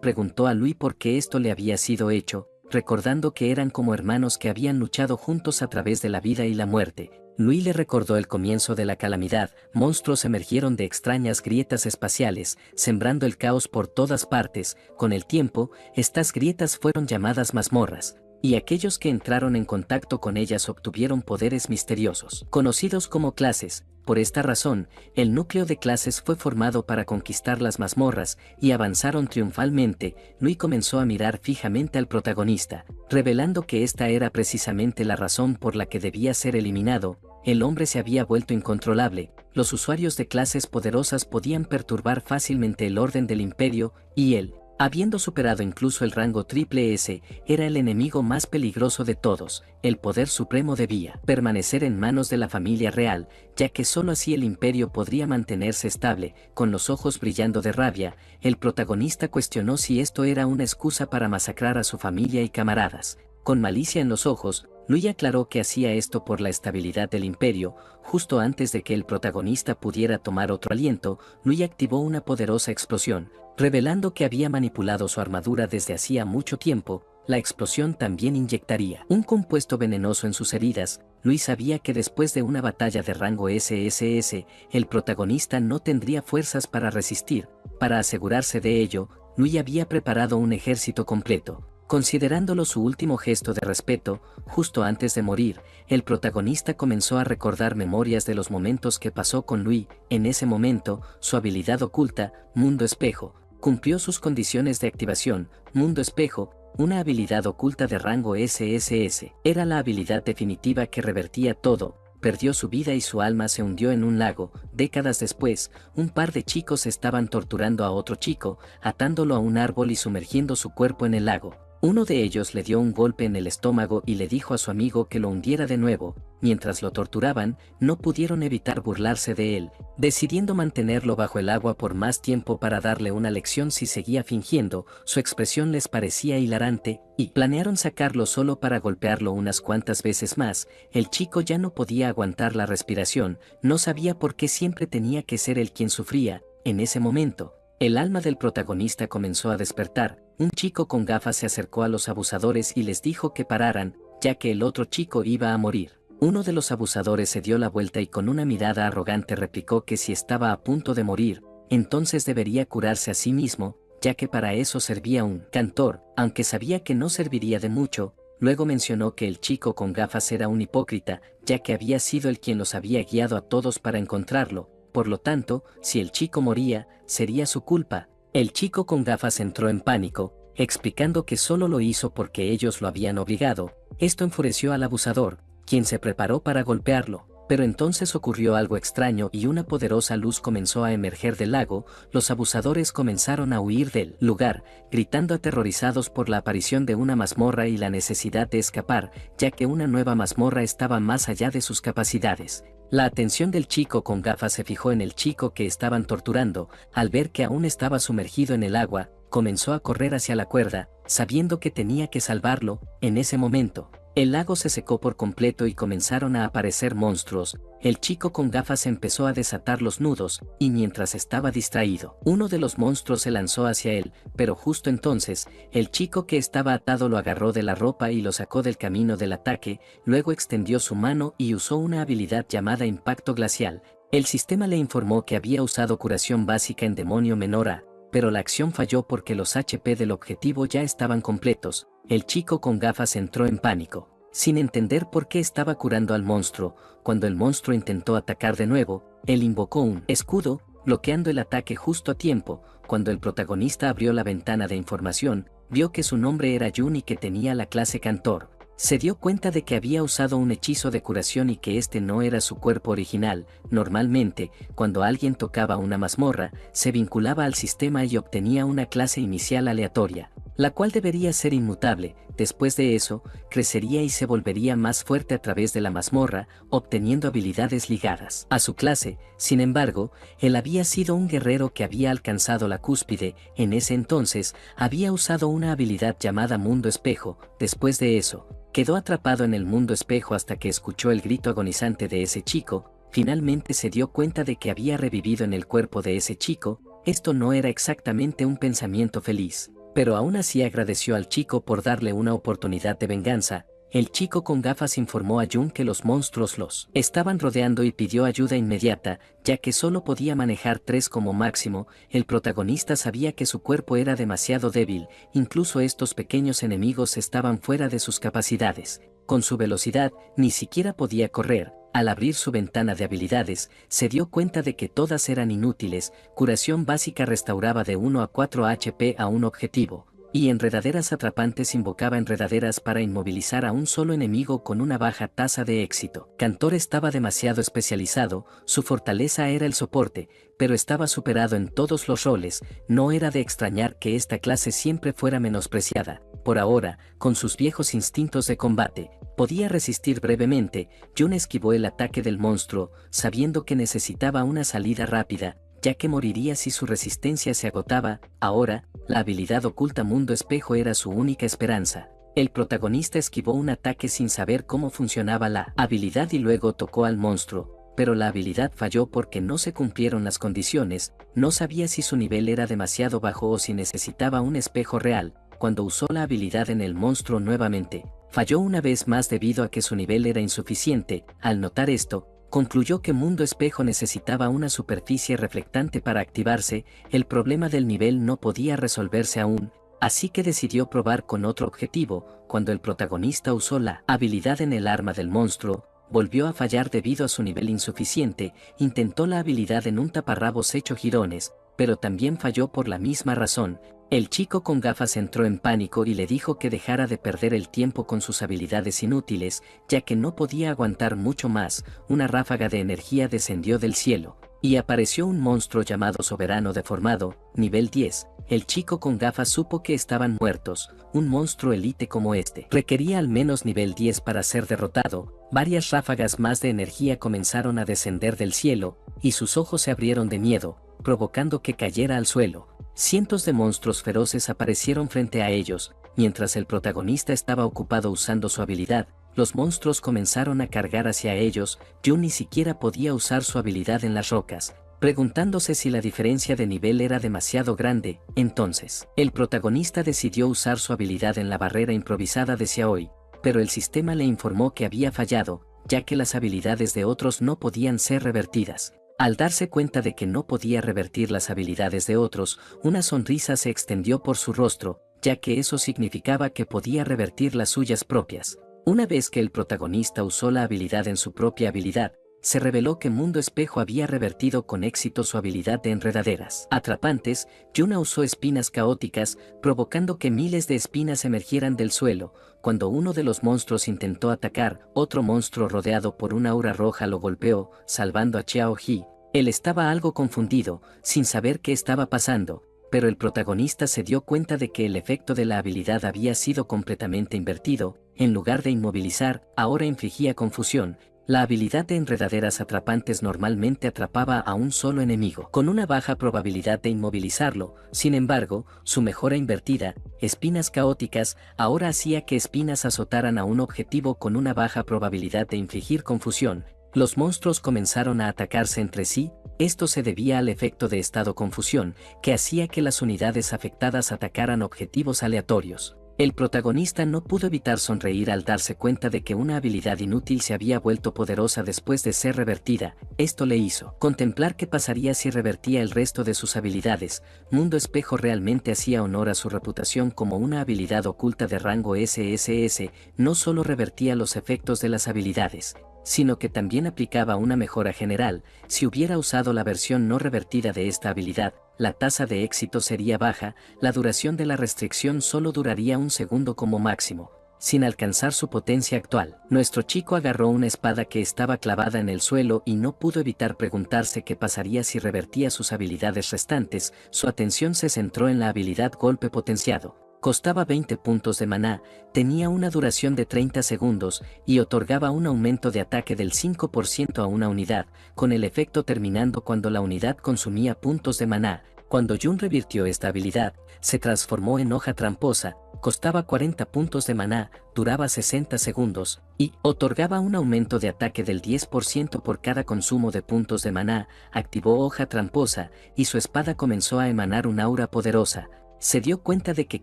Preguntó a Louis por qué esto le había sido hecho, recordando que eran como hermanos que habían luchado juntos a través de la vida y la muerte. Louis le recordó el comienzo de la calamidad. Monstruos emergieron de extrañas grietas espaciales, sembrando el caos por todas partes. Con el tiempo, estas grietas fueron llamadas mazmorras, y aquellos que entraron en contacto con ellas obtuvieron poderes misteriosos, conocidos como clases. Por esta razón, el núcleo de clases fue formado para conquistar las mazmorras, y avanzaron triunfalmente. Louis comenzó a mirar fijamente al protagonista, revelando que esta era precisamente la razón por la que debía ser eliminado. El hombre se había vuelto incontrolable, los usuarios de clases poderosas podían perturbar fácilmente el orden del imperio, y él, habiendo superado incluso el rango triple S, era el enemigo más peligroso de todos. El poder supremo debía permanecer en manos de la familia real, ya que sólo así el imperio podría mantenerse estable. Con los ojos brillando de rabia, el protagonista cuestionó si esto era una excusa para masacrar a su familia y camaradas. Con malicia en los ojos, Louis aclaró que hacía esto por la estabilidad del imperio. Justo antes de que el protagonista pudiera tomar otro aliento, Louis activó una poderosa explosión, revelando que había manipulado su armadura desde hacía mucho tiempo. La explosión también inyectaría un compuesto venenoso en sus heridas. Louis sabía que después de una batalla de rango SSS, el protagonista no tendría fuerzas para resistir. Para asegurarse de ello, Louis había preparado un ejército completo. Considerándolo su último gesto de respeto, justo antes de morir, el protagonista comenzó a recordar memorias de los momentos que pasó con Louis. En ese momento, su habilidad oculta, Mundo Espejo, cumplió sus condiciones de activación. Mundo Espejo, una habilidad oculta de rango SSS, era la habilidad definitiva que revertía todo. Perdió su vida y su alma se hundió en un lago. Décadas después, un par de chicos estaban torturando a otro chico, atándolo a un árbol y sumergiendo su cuerpo en el lago. Uno de ellos le dio un golpe en el estómago y le dijo a su amigo que lo hundiera de nuevo. Mientras lo torturaban, no pudieron evitar burlarse de él, decidiendo mantenerlo bajo el agua por más tiempo para darle una lección si seguía fingiendo. Su expresión les parecía hilarante, y planearon sacarlo solo para golpearlo unas cuantas veces más. El chico ya no podía aguantar la respiración, no sabía por qué siempre tenía que ser él quien sufría. En ese momento, el alma del protagonista comenzó a despertar. Un chico con gafas se acercó a los abusadores y les dijo que pararan, ya que el otro chico iba a morir. Uno de los abusadores se dio la vuelta y con una mirada arrogante replicó que si estaba a punto de morir, entonces debería curarse a sí mismo, ya que para eso servía un cantor, aunque sabía que no serviría de mucho. Luego mencionó que el chico con gafas era un hipócrita, ya que había sido él quien los había guiado a todos para encontrarlo. Por lo tanto, si el chico moría, sería su culpa. El chico con gafas entró en pánico, explicando que solo lo hizo porque ellos lo habían obligado. Esto enfureció al abusador, quien se preparó para golpearlo. Pero entonces ocurrió algo extraño y una poderosa luz comenzó a emerger del lago. Los abusadores comenzaron a huir del lugar, gritando aterrorizados por la aparición de una mazmorra y la necesidad de escapar, ya que una nueva mazmorra estaba más allá de sus capacidades. La atención del chico con gafas se fijó en el chico que estaban torturando. Al ver que aún estaba sumergido en el agua, comenzó a correr hacia la cuerda, sabiendo que tenía que salvarlo. En ese momento, el lago se secó por completo y comenzaron a aparecer monstruos. El chico con gafas empezó a desatar los nudos, y mientras estaba distraído, uno de los monstruos se lanzó hacia él, pero justo entonces, el chico que estaba atado lo agarró de la ropa y lo sacó del camino del ataque. Luego extendió su mano y usó una habilidad llamada Impacto Glacial. El sistema le informó que había usado curación básica en demonio menor A, pero la acción falló porque los HP del objetivo ya estaban completos. El chico con gafas entró en pánico, sin entender por qué estaba curando al monstruo. Cuando el monstruo intentó atacar de nuevo, él invocó un escudo, bloqueando el ataque justo a tiempo. Cuando el protagonista abrió la ventana de información, vio que su nombre era Jun y que tenía la clase Cantor. Se dio cuenta de que había usado un hechizo de curación y que este no era su cuerpo original. Normalmente, cuando alguien tocaba una mazmorra, se vinculaba al sistema y obtenía una clase inicial aleatoria, la cual debería ser inmutable. Después de eso, crecería y se volvería más fuerte a través de la mazmorra, obteniendo habilidades ligadas a su clase. Sin embargo, él había sido un guerrero que había alcanzado la cúspide. En ese entonces, había usado una habilidad llamada Mundo Espejo. Después de eso, quedó atrapado en el mundo espejo hasta que escuchó el grito agonizante de ese chico. Finalmente se dio cuenta de que había revivido en el cuerpo de ese chico. Esto no era exactamente un pensamiento feliz, pero aún así agradeció al chico por darle una oportunidad de venganza. El chico con gafas informó a Jun que los monstruos los estaban rodeando y pidió ayuda inmediata, ya que solo podía manejar 3 como máximo. El protagonista sabía que su cuerpo era demasiado débil, incluso estos pequeños enemigos estaban fuera de sus capacidades. Con su velocidad, ni siquiera podía correr. Al abrir su ventana de habilidades, se dio cuenta de que todas eran inútiles. Curación básica restauraba de 1 a 4 HP a un objetivo, y enredaderas atrapantes invocaba enredaderas para inmovilizar a un solo enemigo con una baja tasa de éxito. Cantor estaba demasiado especializado, su fortaleza era el soporte, pero estaba superado en todos los roles. No era de extrañar que esta clase siempre fuera menospreciada. Por ahora, con sus viejos instintos de combate, podía resistir brevemente. Jun esquivó el ataque del monstruo, sabiendo que necesitaba una salida rápida, ya que moriría si su resistencia se agotaba. Ahora, la habilidad oculta Mundo Espejo era su única esperanza. El protagonista esquivó un ataque sin saber cómo funcionaba la habilidad y luego tocó al monstruo, pero la habilidad falló porque no se cumplieron las condiciones. No sabía si su nivel era demasiado bajo o si necesitaba un espejo real. Cuando usó la habilidad en el monstruo nuevamente, falló una vez más debido a que su nivel era insuficiente. Al notar esto, concluyó que Mundo Espejo necesitaba una superficie reflectante para activarse. El problema del nivel no podía resolverse aún, así que decidió probar con otro objetivo. Cuando el protagonista usó la habilidad en el arma del monstruo, volvió a fallar debido a su nivel insuficiente. Intentó la habilidad en un taparrabos hecho jirones, pero también falló por la misma razón. El chico con gafas entró en pánico y le dijo que dejara de perder el tiempo con sus habilidades inútiles, ya que no podía aguantar mucho más. Una ráfaga de energía descendió del cielo, y apareció un monstruo llamado Soberano Deformado, nivel 10. El chico con gafas supo que estaban muertos. Un monstruo elite como este requería al menos nivel 10 para ser derrotado. Varias ráfagas más de energía comenzaron a descender del cielo, y sus ojos se abrieron de miedo, provocando que cayera al suelo. Cientos de monstruos feroces aparecieron frente a ellos. Mientras el protagonista estaba ocupado usando su habilidad, los monstruos comenzaron a cargar hacia ellos. Jun ni siquiera podía usar su habilidad en las rocas, preguntándose si la diferencia de nivel era demasiado grande. Entonces, el protagonista decidió usar su habilidad en la barrera improvisada de Xiaoi, pero el sistema le informó que había fallado, ya que las habilidades de otros no podían ser revertidas. Al darse cuenta de que no podía revertir las habilidades de otros, una sonrisa se extendió por su rostro, ya que eso significaba que podía revertir las suyas propias. Una vez que el protagonista usó la habilidad en su propia habilidad, se reveló que Mundo Espejo había revertido con éxito su habilidad de enredaderas atrapantes. Yuna usó espinas caóticas, provocando que miles de espinas emergieran del suelo. Cuando uno de los monstruos intentó atacar, otro monstruo rodeado por una aura roja lo golpeó, salvando a Xiao Ji. Él estaba algo confundido, sin saber qué estaba pasando, pero el protagonista se dio cuenta de que el efecto de la habilidad había sido completamente invertido. En lugar de inmovilizar, ahora infligía confusión. La habilidad de enredaderas atrapantes normalmente atrapaba a un solo enemigo, con una baja probabilidad de inmovilizarlo. Sin embargo, su mejora invertida, espinas caóticas, ahora hacía que espinas azotaran a un objetivo con una baja probabilidad de infligir confusión. Los monstruos comenzaron a atacarse entre sí. Esto se debía al efecto de estado confusión, que hacía que las unidades afectadas atacaran objetivos aleatorios. El protagonista no pudo evitar sonreír al darse cuenta de que una habilidad inútil se había vuelto poderosa después de ser revertida. Esto le hizo contemplar qué pasaría si revertía el resto de sus habilidades. Mundo Espejo realmente hacía honor a su reputación como una habilidad oculta de rango SSS. No solo revertía los efectos de las habilidades, sino que también aplicaba una mejora general. Si hubiera usado la versión no revertida de esta habilidad, la tasa de éxito sería baja. La duración de la restricción solo duraría un segundo como máximo, sin alcanzar su potencia actual. Nuestro chico agarró una espada que estaba clavada en el suelo y no pudo evitar preguntarse qué pasaría si revertía sus habilidades restantes. Su atención se centró en la habilidad Golpe Potenciado. Costaba 20 puntos de maná, tenía una duración de 30 segundos y otorgaba un aumento de ataque del 5% a una unidad, con el efecto terminando cuando la unidad consumía puntos de maná. Cuando Jun revirtió esta habilidad, se transformó en Hoja Tramposa, costaba 40 puntos de maná, duraba 60 segundos, y otorgaba un aumento de ataque del 10% por cada consumo de puntos de maná. Activó Hoja Tramposa, y su espada comenzó a emanar un aura poderosa. Se dio cuenta de que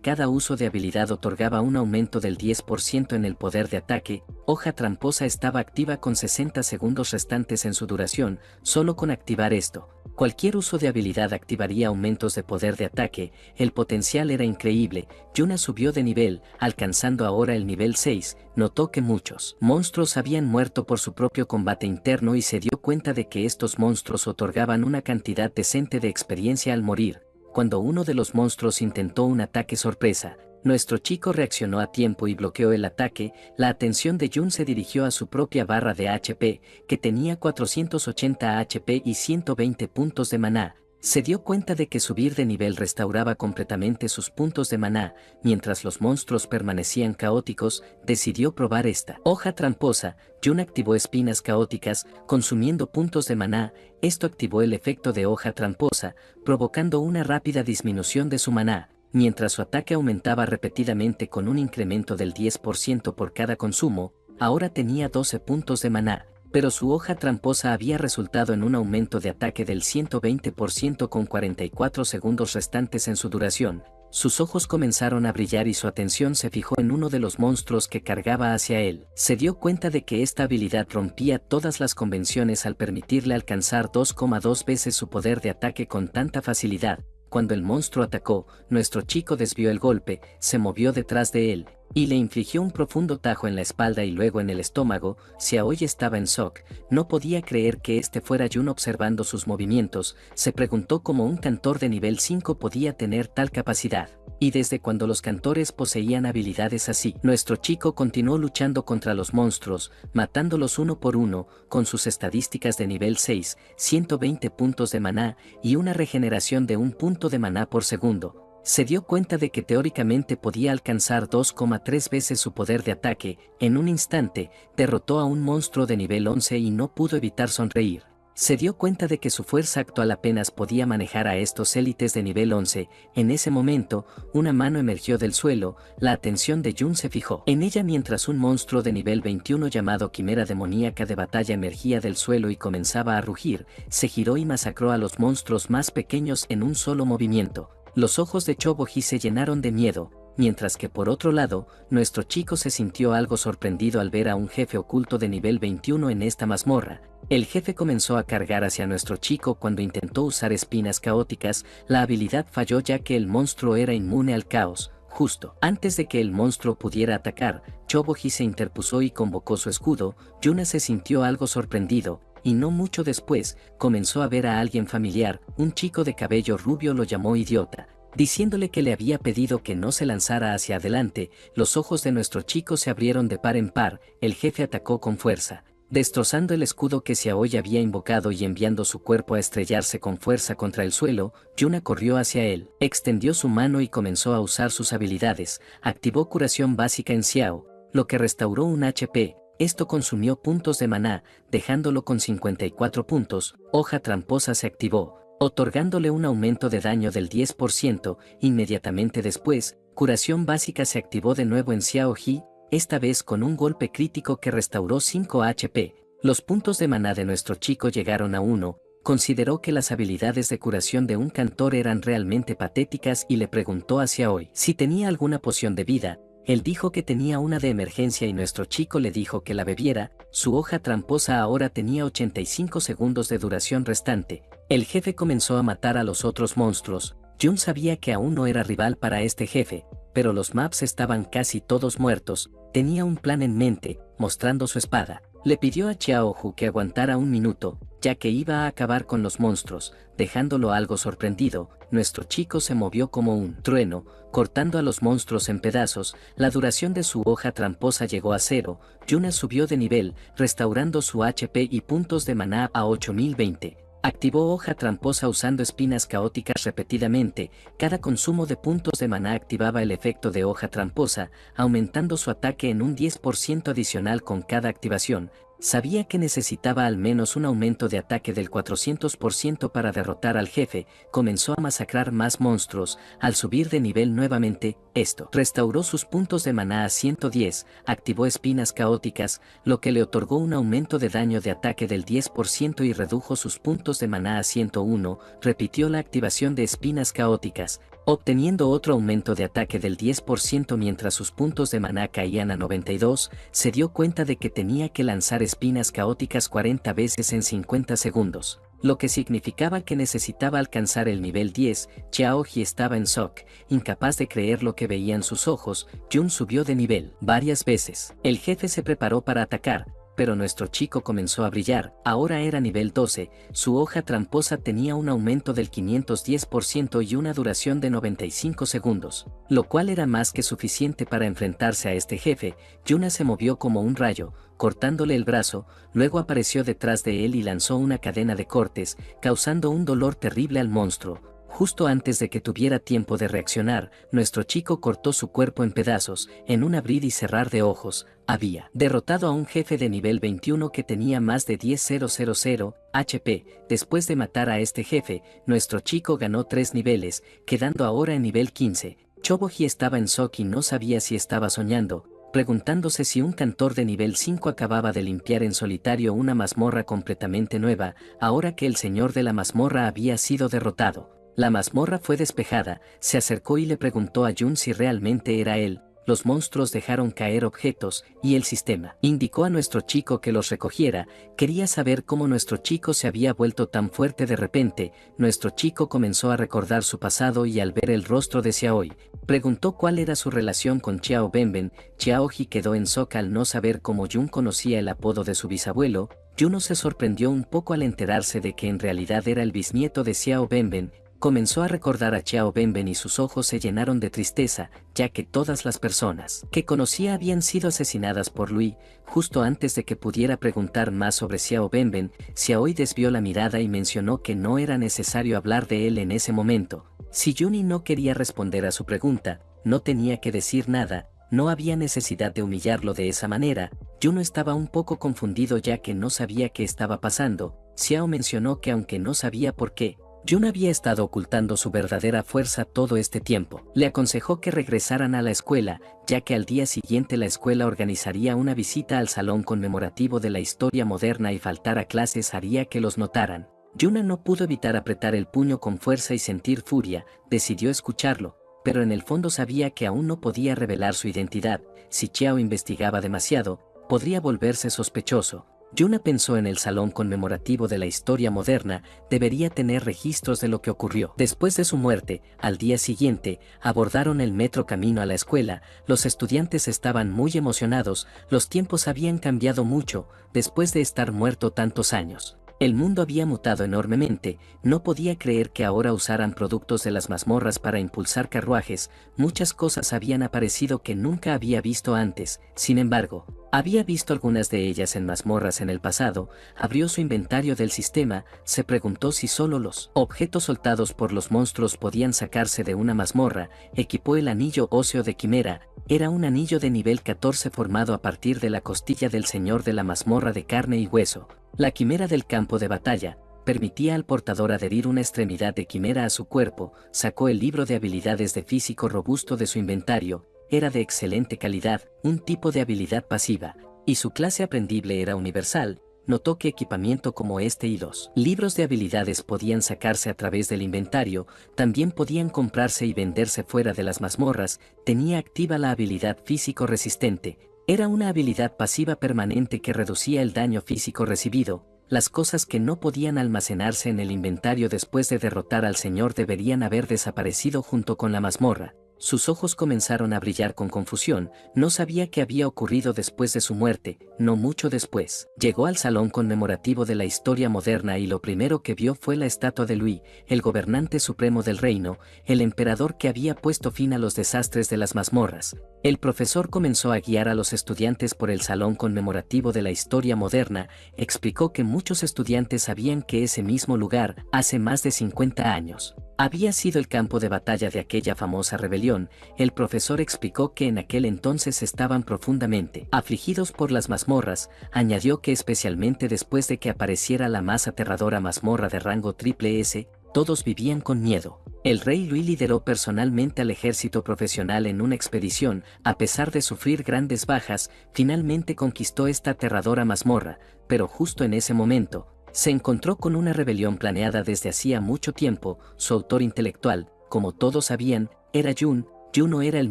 cada uso de habilidad otorgaba un aumento del 10% en el poder de ataque. Hoja tramposa estaba activa con 60 segundos restantes en su duración. Solo con activar esto, cualquier uso de habilidad activaría aumentos de poder de ataque. El potencial era increíble. Yuna subió de nivel, alcanzando ahora el nivel 6. Notó que muchos monstruos habían muerto por su propio combate interno y se dio cuenta de que estos monstruos otorgaban una cantidad decente de experiencia al morir. Cuando uno de los monstruos intentó un ataque sorpresa, nuestro chico reaccionó a tiempo y bloqueó el ataque. La atención de Jun se dirigió a su propia barra de HP, que tenía 480 HP y 120 puntos de maná. Se dio cuenta de que subir de nivel restauraba completamente sus puntos de maná. Mientras los monstruos permanecían caóticos, decidió probar esta hoja tramposa. Jun activó espinas caóticas, consumiendo puntos de maná. Esto activó el efecto de hoja tramposa, provocando una rápida disminución de su maná. Mientras su ataque aumentaba repetidamente con un incremento del 10% por cada consumo, ahora tenía 12 puntos de maná. Pero su hoja tramposa había resultado en un aumento de ataque del 120% con 44 segundos restantes en su duración. Sus ojos comenzaron a brillar y su atención se fijó en uno de los monstruos que cargaba hacia él. Se dio cuenta de que esta habilidad rompía todas las convenciones al permitirle alcanzar 2,2 veces su poder de ataque con tanta facilidad. Cuando el monstruo atacó, nuestro chico desvió el golpe, se movió detrás de él, y le infligió un profundo tajo en la espalda y luego en el estómago. Xiaoyi estaba en shock, no podía creer que este fuera Jun observando sus movimientos. Se preguntó cómo un cantor de nivel 5 podía tener tal capacidad. Y desde cuando los cantores poseían habilidades así, nuestro chico continuó luchando contra los monstruos, matándolos uno por uno, con sus estadísticas de nivel 6, 120 puntos de maná y una regeneración de un punto de maná por segundo. Se dio cuenta de que teóricamente podía alcanzar 2,3 veces su poder de ataque. En un instante, derrotó a un monstruo de nivel 11 y no pudo evitar sonreír. Se dio cuenta de que su fuerza actual apenas podía manejar a estos élites de nivel 11. En ese momento, una mano emergió del suelo. La atención de Jun se fijó en ella mientras un monstruo de nivel 21 llamado Quimera Demoníaca de Batalla emergía del suelo y comenzaba a rugir. Se giró y masacró a los monstruos más pequeños en un solo movimiento. Los ojos de Choboji se llenaron de miedo, mientras que por otro lado, nuestro chico se sintió algo sorprendido al ver a un jefe oculto de nivel 21 en esta mazmorra. El jefe comenzó a cargar hacia nuestro chico cuando intentó usar espinas caóticas. La habilidad falló ya que el monstruo era inmune al caos. Justo antes de que el monstruo pudiera atacar, Choboji se interpuso y convocó su escudo. Yuna se sintió algo sorprendido, y no mucho después, comenzó a ver a alguien familiar. Un chico de cabello rubio lo llamó idiota, diciéndole que le había pedido que no se lanzara hacia adelante. Los ojos de nuestro chico se abrieron de par en par. El jefe atacó con fuerza, destrozando el escudo que Xiaoyi había invocado y enviando su cuerpo a estrellarse con fuerza contra el suelo. Yuna corrió hacia él, extendió su mano y comenzó a usar sus habilidades. Activó curación básica en Xiao, lo que restauró un HP. Esto consumió puntos de maná, dejándolo con 54 puntos. Hoja tramposa se activó, otorgándole un aumento de daño del 10%. Inmediatamente después, curación básica se activó de nuevo en Xiaoji, esta vez con un golpe crítico que restauró 5 HP. Los puntos de maná de nuestro chico llegaron a 1. Consideró que las habilidades de curación de un cantor eran realmente patéticas y le preguntó a Xiaoyi si tenía alguna poción de vida. Él dijo que tenía una de emergencia y nuestro chico le dijo que la bebiera. Su hoja tramposa ahora tenía 85 segundos de duración restante. El jefe comenzó a matar a los otros monstruos. Jun sabía que aún no era rival para este jefe, pero los maps estaban casi todos muertos. Tenía un plan en mente, mostrando su espada. Le pidió a Xiaohu que aguantara un minuto, ya que iba a acabar con los monstruos, dejándolo algo sorprendido. Nuestro chico se movió como un trueno, cortando a los monstruos en pedazos. La duración de su hoja tramposa llegó a 0. Yuna subió de nivel, restaurando su HP y puntos de maná a 8020. Activó hoja tramposa usando espinas caóticas repetidamente. Cada consumo de puntos de maná activaba el efecto de hoja tramposa, aumentando su ataque en un 10% adicional con cada activación. Sabía que necesitaba al menos un aumento de ataque del 400% para derrotar al jefe. Comenzó a masacrar más monstruos. Al subir de nivel nuevamente, esto restauró sus puntos de maná a 110, activó espinas caóticas, lo que le otorgó un aumento de daño de ataque del 10% y redujo sus puntos de maná a 101, repitió la activación de espinas caóticas, obteniendo otro aumento de ataque del 10% mientras sus puntos de maná caían a 92, se dio cuenta de que tenía que lanzar espinas caóticas 40 veces en 50 segundos, lo que significaba que necesitaba alcanzar el nivel 10. Xiaoji estaba en shock, incapaz de creer lo que veían sus ojos. Jun subió de nivel varias veces. El jefe se preparó para atacar, pero nuestro chico comenzó a brillar. Ahora era nivel 12, su hoja tramposa tenía un aumento del 510% y una duración de 95 segundos, lo cual era más que suficiente para enfrentarse a este jefe. Yuna se movió como un rayo, cortándole el brazo, luego apareció detrás de él y lanzó una cadena de cortes, causando un dolor terrible al monstruo. Justo antes de que tuviera tiempo de reaccionar, nuestro chico cortó su cuerpo en pedazos. En un abrir y cerrar de ojos, había derrotado a un jefe de nivel 21 que tenía más de 10.000 HP. Después de matar a este jefe, nuestro chico ganó 3 niveles, quedando ahora en nivel 15. Choboji estaba en shock y no sabía si estaba soñando, preguntándose si un cantor de nivel 5 acababa de limpiar en solitario una mazmorra completamente nueva, ahora que el señor de la mazmorra había sido derrotado. La mazmorra fue despejada, se acercó y le preguntó a Jun si realmente era él. Los monstruos dejaron caer objetos, y el sistema indicó a nuestro chico que los recogiera. Quería saber cómo nuestro chico se había vuelto tan fuerte de repente. Nuestro chico comenzó a recordar su pasado y al ver el rostro de Xiaoyi, preguntó cuál era su relación con Xiao Benben. Xiaoji quedó en shock al no saber cómo Jun conocía el apodo de su bisabuelo. Juno se sorprendió un poco al enterarse de que en realidad era el bisnieto de Xiao Benben. Comenzó a recordar a Xiao Benben y sus ojos se llenaron de tristeza, ya que todas las personas que conocía habían sido asesinadas por Lui. Justo antes de que pudiera preguntar más sobre Xiao Benben, Xiaoyi desvió la mirada y mencionó que no era necesario hablar de él en ese momento. Si Yuni no quería responder a su pregunta, no tenía que decir nada, no había necesidad de humillarlo de esa manera. Juno estaba un poco confundido ya que no sabía qué estaba pasando. Xiao mencionó que aunque no sabía por qué, Jun había estado ocultando su verdadera fuerza todo este tiempo. Le aconsejó que regresaran a la escuela, ya que al día siguiente la escuela organizaría una visita al salón conmemorativo de la historia moderna y faltar a clases haría que los notaran. Yuna no pudo evitar apretar el puño con fuerza y sentir furia. Decidió escucharlo, pero en el fondo sabía que aún no podía revelar su identidad. Si Xiao investigaba demasiado, podría volverse sospechoso. Yuna pensó en el salón conmemorativo de la historia moderna, debería tener registros de lo que ocurrió. Después de su muerte, al día siguiente, abordaron el metro camino a la escuela. Los estudiantes estaban muy emocionados, los tiempos habían cambiado mucho, después de estar muerto tantos años. El mundo había mutado enormemente, no podía creer que ahora usaran productos de las mazmorras para impulsar carruajes, muchas cosas habían aparecido que nunca había visto antes. Sin embargo, había visto algunas de ellas en mazmorras en el pasado. Abrió su inventario del sistema, se preguntó si solo los objetos soltados por los monstruos podían sacarse de una mazmorra. Equipó el anillo óseo de Quimera, era un anillo de nivel 14 formado a partir de la costilla del señor de la mazmorra de carne y hueso. La quimera del campo de batalla permitía al portador adherir una extremidad de quimera a su cuerpo. Sacó el libro de habilidades de físico robusto de su inventario, era de excelente calidad, un tipo de habilidad pasiva, y su clase aprendible era universal. Notó que equipamiento como este y los libros de habilidades podían sacarse a través del inventario, también podían comprarse y venderse fuera de las mazmorras. Tenía activa la habilidad físico resistente. Era una habilidad pasiva permanente que reducía el daño físico recibido. Las cosas que no podían almacenarse en el inventario después de derrotar al señor deberían haber desaparecido junto con la mazmorra. Sus ojos comenzaron a brillar con confusión, no sabía qué había ocurrido después de su muerte. No mucho después, llegó al salón conmemorativo de la historia moderna y lo primero que vio fue la estatua de Lui, el gobernante supremo del reino, el emperador que había puesto fin a los desastres de las mazmorras. El profesor comenzó a guiar a los estudiantes por el salón conmemorativo de la historia moderna, explicó que muchos estudiantes sabían que ese mismo lugar, hace más de 50 años, Había sido el campo de batalla de aquella famosa rebelión. El profesor explicó que en aquel entonces estaban profundamente afligidos por las mazmorras. Añadió que especialmente después de que apareciera la más aterradora mazmorra de rango triple S, todos vivían con miedo. El rey Louis lideró personalmente al ejército profesional en una expedición. A pesar de sufrir grandes bajas, finalmente conquistó esta aterradora mazmorra, pero justo en ese momento, se encontró con una rebelión planeada desde hacía mucho tiempo. Su autor intelectual, como todos sabían, era Jun. Juno era el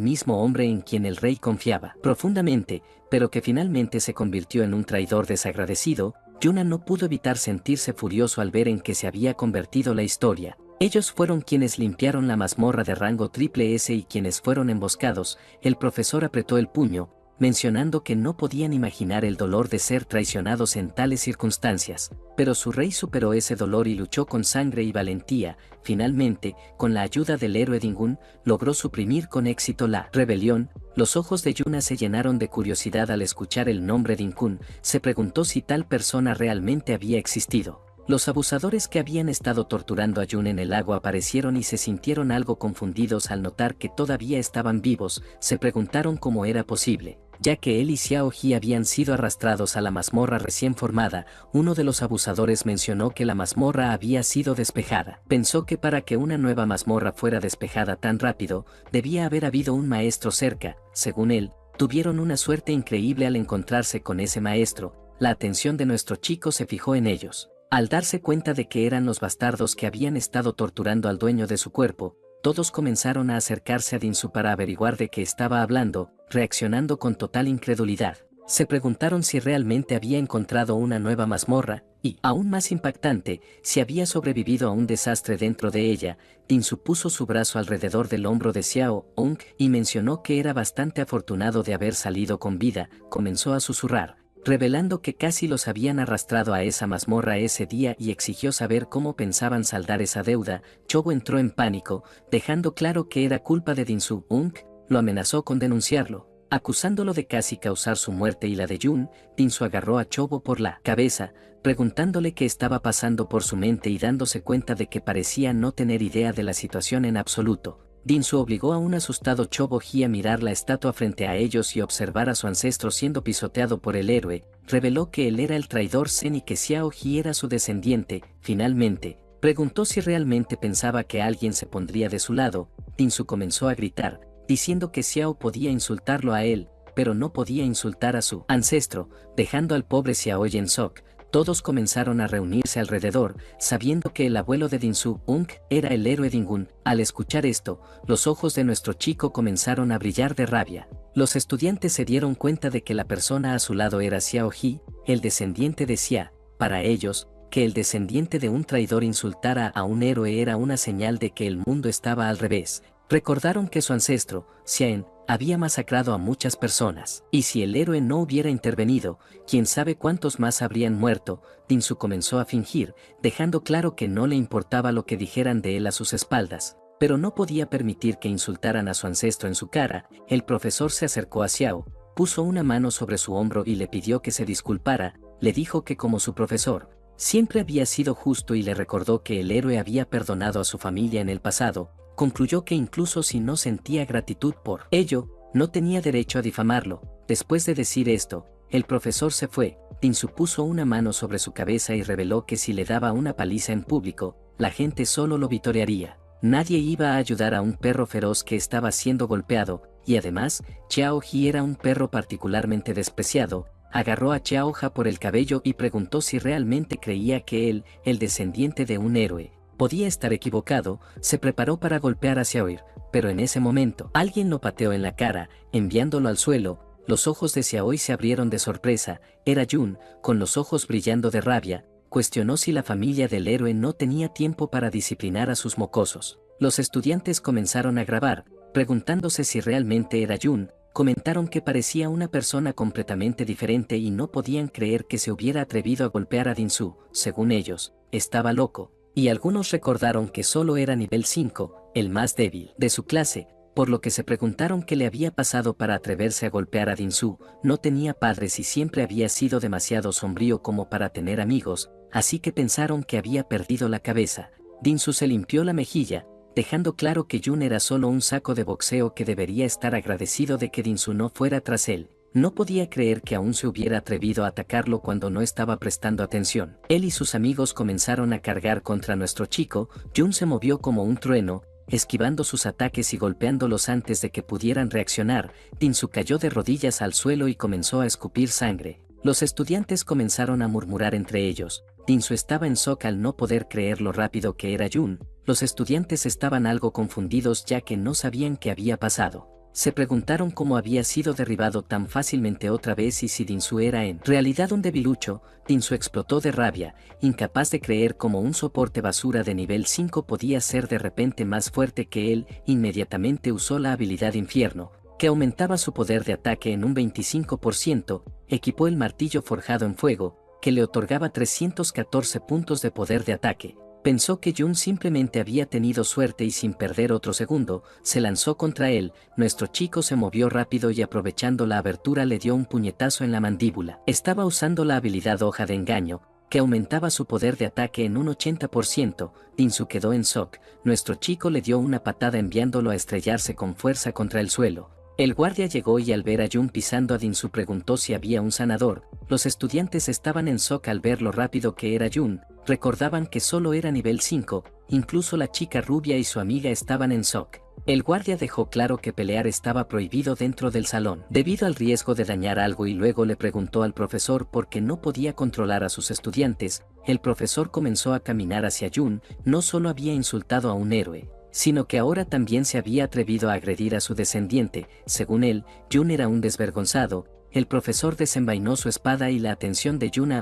mismo hombre en quien el rey confiaba profundamente, pero que finalmente se convirtió en un traidor desagradecido. Yuna no pudo evitar sentirse furioso al ver en qué se había convertido la historia. Ellos fueron quienes limpiaron la mazmorra de rango triple S y quienes fueron emboscados. El profesor apretó el puño, mencionando que no podían imaginar el dolor de ser traicionados en tales circunstancias, pero su rey superó ese dolor y luchó con sangre y valentía. Finalmente, con la ayuda del héroe Dingun, logró suprimir con éxito la rebelión. Los ojos de Yuna se llenaron de curiosidad al escuchar el nombre Dingun. Se preguntó si tal persona realmente había existido. Los abusadores que habían estado torturando a Yun en el lago aparecieron y se sintieron algo confundidos al notar que todavía estaban vivos. Se preguntaron cómo era posible, ya que él y Xiao Ji habían sido arrastrados a la mazmorra recién formada. Uno de los abusadores mencionó que la mazmorra había sido despejada. Pensó que para que una nueva mazmorra fuera despejada tan rápido, debía haber habido un maestro cerca. Según él, tuvieron una suerte increíble al encontrarse con ese maestro. La atención de nuestro chico se fijó en ellos. Al darse cuenta de que eran los bastardos que habían estado torturando al dueño de su cuerpo, todos comenzaron a acercarse a Dinsu para averiguar de qué estaba hablando, reaccionando con total incredulidad. Se preguntaron si realmente había encontrado una nueva mazmorra, y, aún más impactante, si había sobrevivido a un desastre dentro de ella. Dinsu puso su brazo alrededor del hombro de Xiao Hong y mencionó que era bastante afortunado de haber salido con vida. Comenzó a susurrar, revelando que casi los habían arrastrado a esa mazmorra ese día, y exigió saber cómo pensaban saldar esa deuda. Chobo entró en pánico, dejando claro que era culpa de Dinsu. Hong lo amenazó con denunciarlo, acusándolo de casi causar su muerte y la de Jun. Dinsu agarró a Chobo por la cabeza, preguntándole qué estaba pasando por su mente y dándose cuenta de que parecía no tener idea de la situación en absoluto. Dinsu obligó a un asustado Chobo Ji a mirar la estatua frente a ellos y observar a su ancestro siendo pisoteado por el héroe. Reveló que él era el traidor Zen y que Xiao Ji era su descendiente. Finalmente, preguntó si realmente pensaba que alguien se pondría de su lado. Dinsu comenzó a gritar, diciendo que Xiao podía insultarlo a él, pero no podía insultar a su ancestro, dejando al pobre Xiao en shock. Todos comenzaron a reunirse alrededor, sabiendo que el abuelo de Dinsu Hong era el héroe Dingun. Al escuchar esto, los ojos de nuestro chico comenzaron a brillar de rabia. Los estudiantes se dieron cuenta de que la persona a su lado era Xiao Ji, el descendiente de Xia. Para ellos, que el descendiente de un traidor insultara a un héroe era una señal de que el mundo estaba al revés. Recordaron que su ancestro, Xian, había masacrado a muchas personas, y si el héroe no hubiera intervenido, quién sabe cuántos más habrían muerto. Dinsu comenzó a fingir, dejando claro que no le importaba lo que dijeran de él a sus espaldas, pero no podía permitir que insultaran a su ancestro en su cara. El profesor se acercó a Xiao, puso una mano sobre su hombro y le pidió que se disculpara. Le dijo que como su profesor, siempre había sido justo y le recordó que el héroe había perdonado a su familia en el pasado. Concluyó que incluso si no sentía gratitud por ello, no tenía derecho a difamarlo. Después de decir esto, el profesor se fue. Dinsu puso una mano sobre su cabeza y reveló que si le daba una paliza en público, la gente solo lo vitorearía. Nadie iba a ayudar a un perro feroz que estaba siendo golpeado, y además, Xiao Ji era un perro particularmente despreciado. Agarró a Xiao Ja por el cabello y preguntó si realmente creía que él, el descendiente de un héroe, podía estar equivocado. Se preparó para golpear a Xiaoir, pero en ese momento alguien lo pateó en la cara, enviándolo al suelo. Los ojos de Xiaoir se abrieron de sorpresa. Era Jun, con los ojos brillando de rabia. Cuestionó si la familia del héroe no tenía tiempo para disciplinar a sus mocosos. Los estudiantes comenzaron a grabar, preguntándose si realmente era Jun. Comentaron que parecía una persona completamente diferente y no podían creer que se hubiera atrevido a golpear a Dinsu. Según ellos, estaba loco. Y algunos recordaron que solo era nivel 5, el más débil de su clase, por lo que se preguntaron qué le había pasado para atreverse a golpear a Dinsu. No tenía padres y siempre había sido demasiado sombrío como para tener amigos, así que pensaron que había perdido la cabeza. Dinsu se limpió la mejilla, dejando claro que Jun era solo un saco de boxeo que debería estar agradecido de que Dinsu no fuera tras él. No podía creer que aún se hubiera atrevido a atacarlo cuando no estaba prestando atención. Él y sus amigos comenzaron a cargar contra nuestro chico. Jun se movió como un trueno, esquivando sus ataques y golpeándolos antes de que pudieran reaccionar. Dinsu cayó de rodillas al suelo y comenzó a escupir sangre. Los estudiantes comenzaron a murmurar entre ellos. Dinsu estaba en shock al no poder creer lo rápido que era Jun. Los estudiantes estaban algo confundidos ya que no sabían qué había pasado. Se preguntaron cómo había sido derribado tan fácilmente otra vez y si Dinsu era en realidad un debilucho. Dinsu explotó de rabia, incapaz de creer cómo un soporte basura de nivel 5 podía ser de repente más fuerte que él. Inmediatamente usó la habilidad Infierno, que aumentaba su poder de ataque en un 25%, equipó el martillo forjado en fuego, que le otorgaba 314 puntos de poder de ataque. Pensó que Jun simplemente había tenido suerte y sin perder otro segundo, se lanzó contra él. Nuestro chico se movió rápido y aprovechando la abertura le dio un puñetazo en la mandíbula. Estaba usando la habilidad Hoja de Engaño, que aumentaba su poder de ataque en un 80%. Dinsu quedó en shock. Nuestro chico le dio una patada enviándolo a estrellarse con fuerza contra el suelo. El guardia llegó y al ver a Jun pisando a Dinsu preguntó si había un sanador. Los estudiantes estaban en shock al ver lo rápido que era Jun. Recordaban que solo era nivel 5, incluso la chica rubia y su amiga estaban en shock. El guardia dejó claro que pelear estaba prohibido dentro del salón, debido al riesgo de dañar algo, y luego le preguntó al profesor por qué no podía controlar a sus estudiantes. El profesor comenzó a caminar hacia Jun. No solo había insultado a un héroe, sino que ahora también se había atrevido a agredir a su descendiente. Según él, Jun era un desvergonzado. El profesor desenvainó su espada y la atención de Jun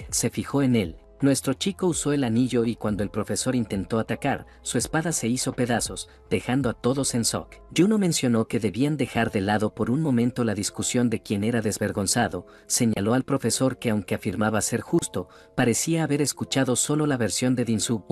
se fijó en él. Nuestro chico usó el anillo y cuando el profesor intentó atacar, su espada se hizo pedazos, dejando a todos en shock. Juno mencionó que debían dejar de lado por un momento la discusión de quién era desvergonzado. Señaló al profesor que aunque afirmaba ser justo, parecía haber escuchado solo la versión de Dinsu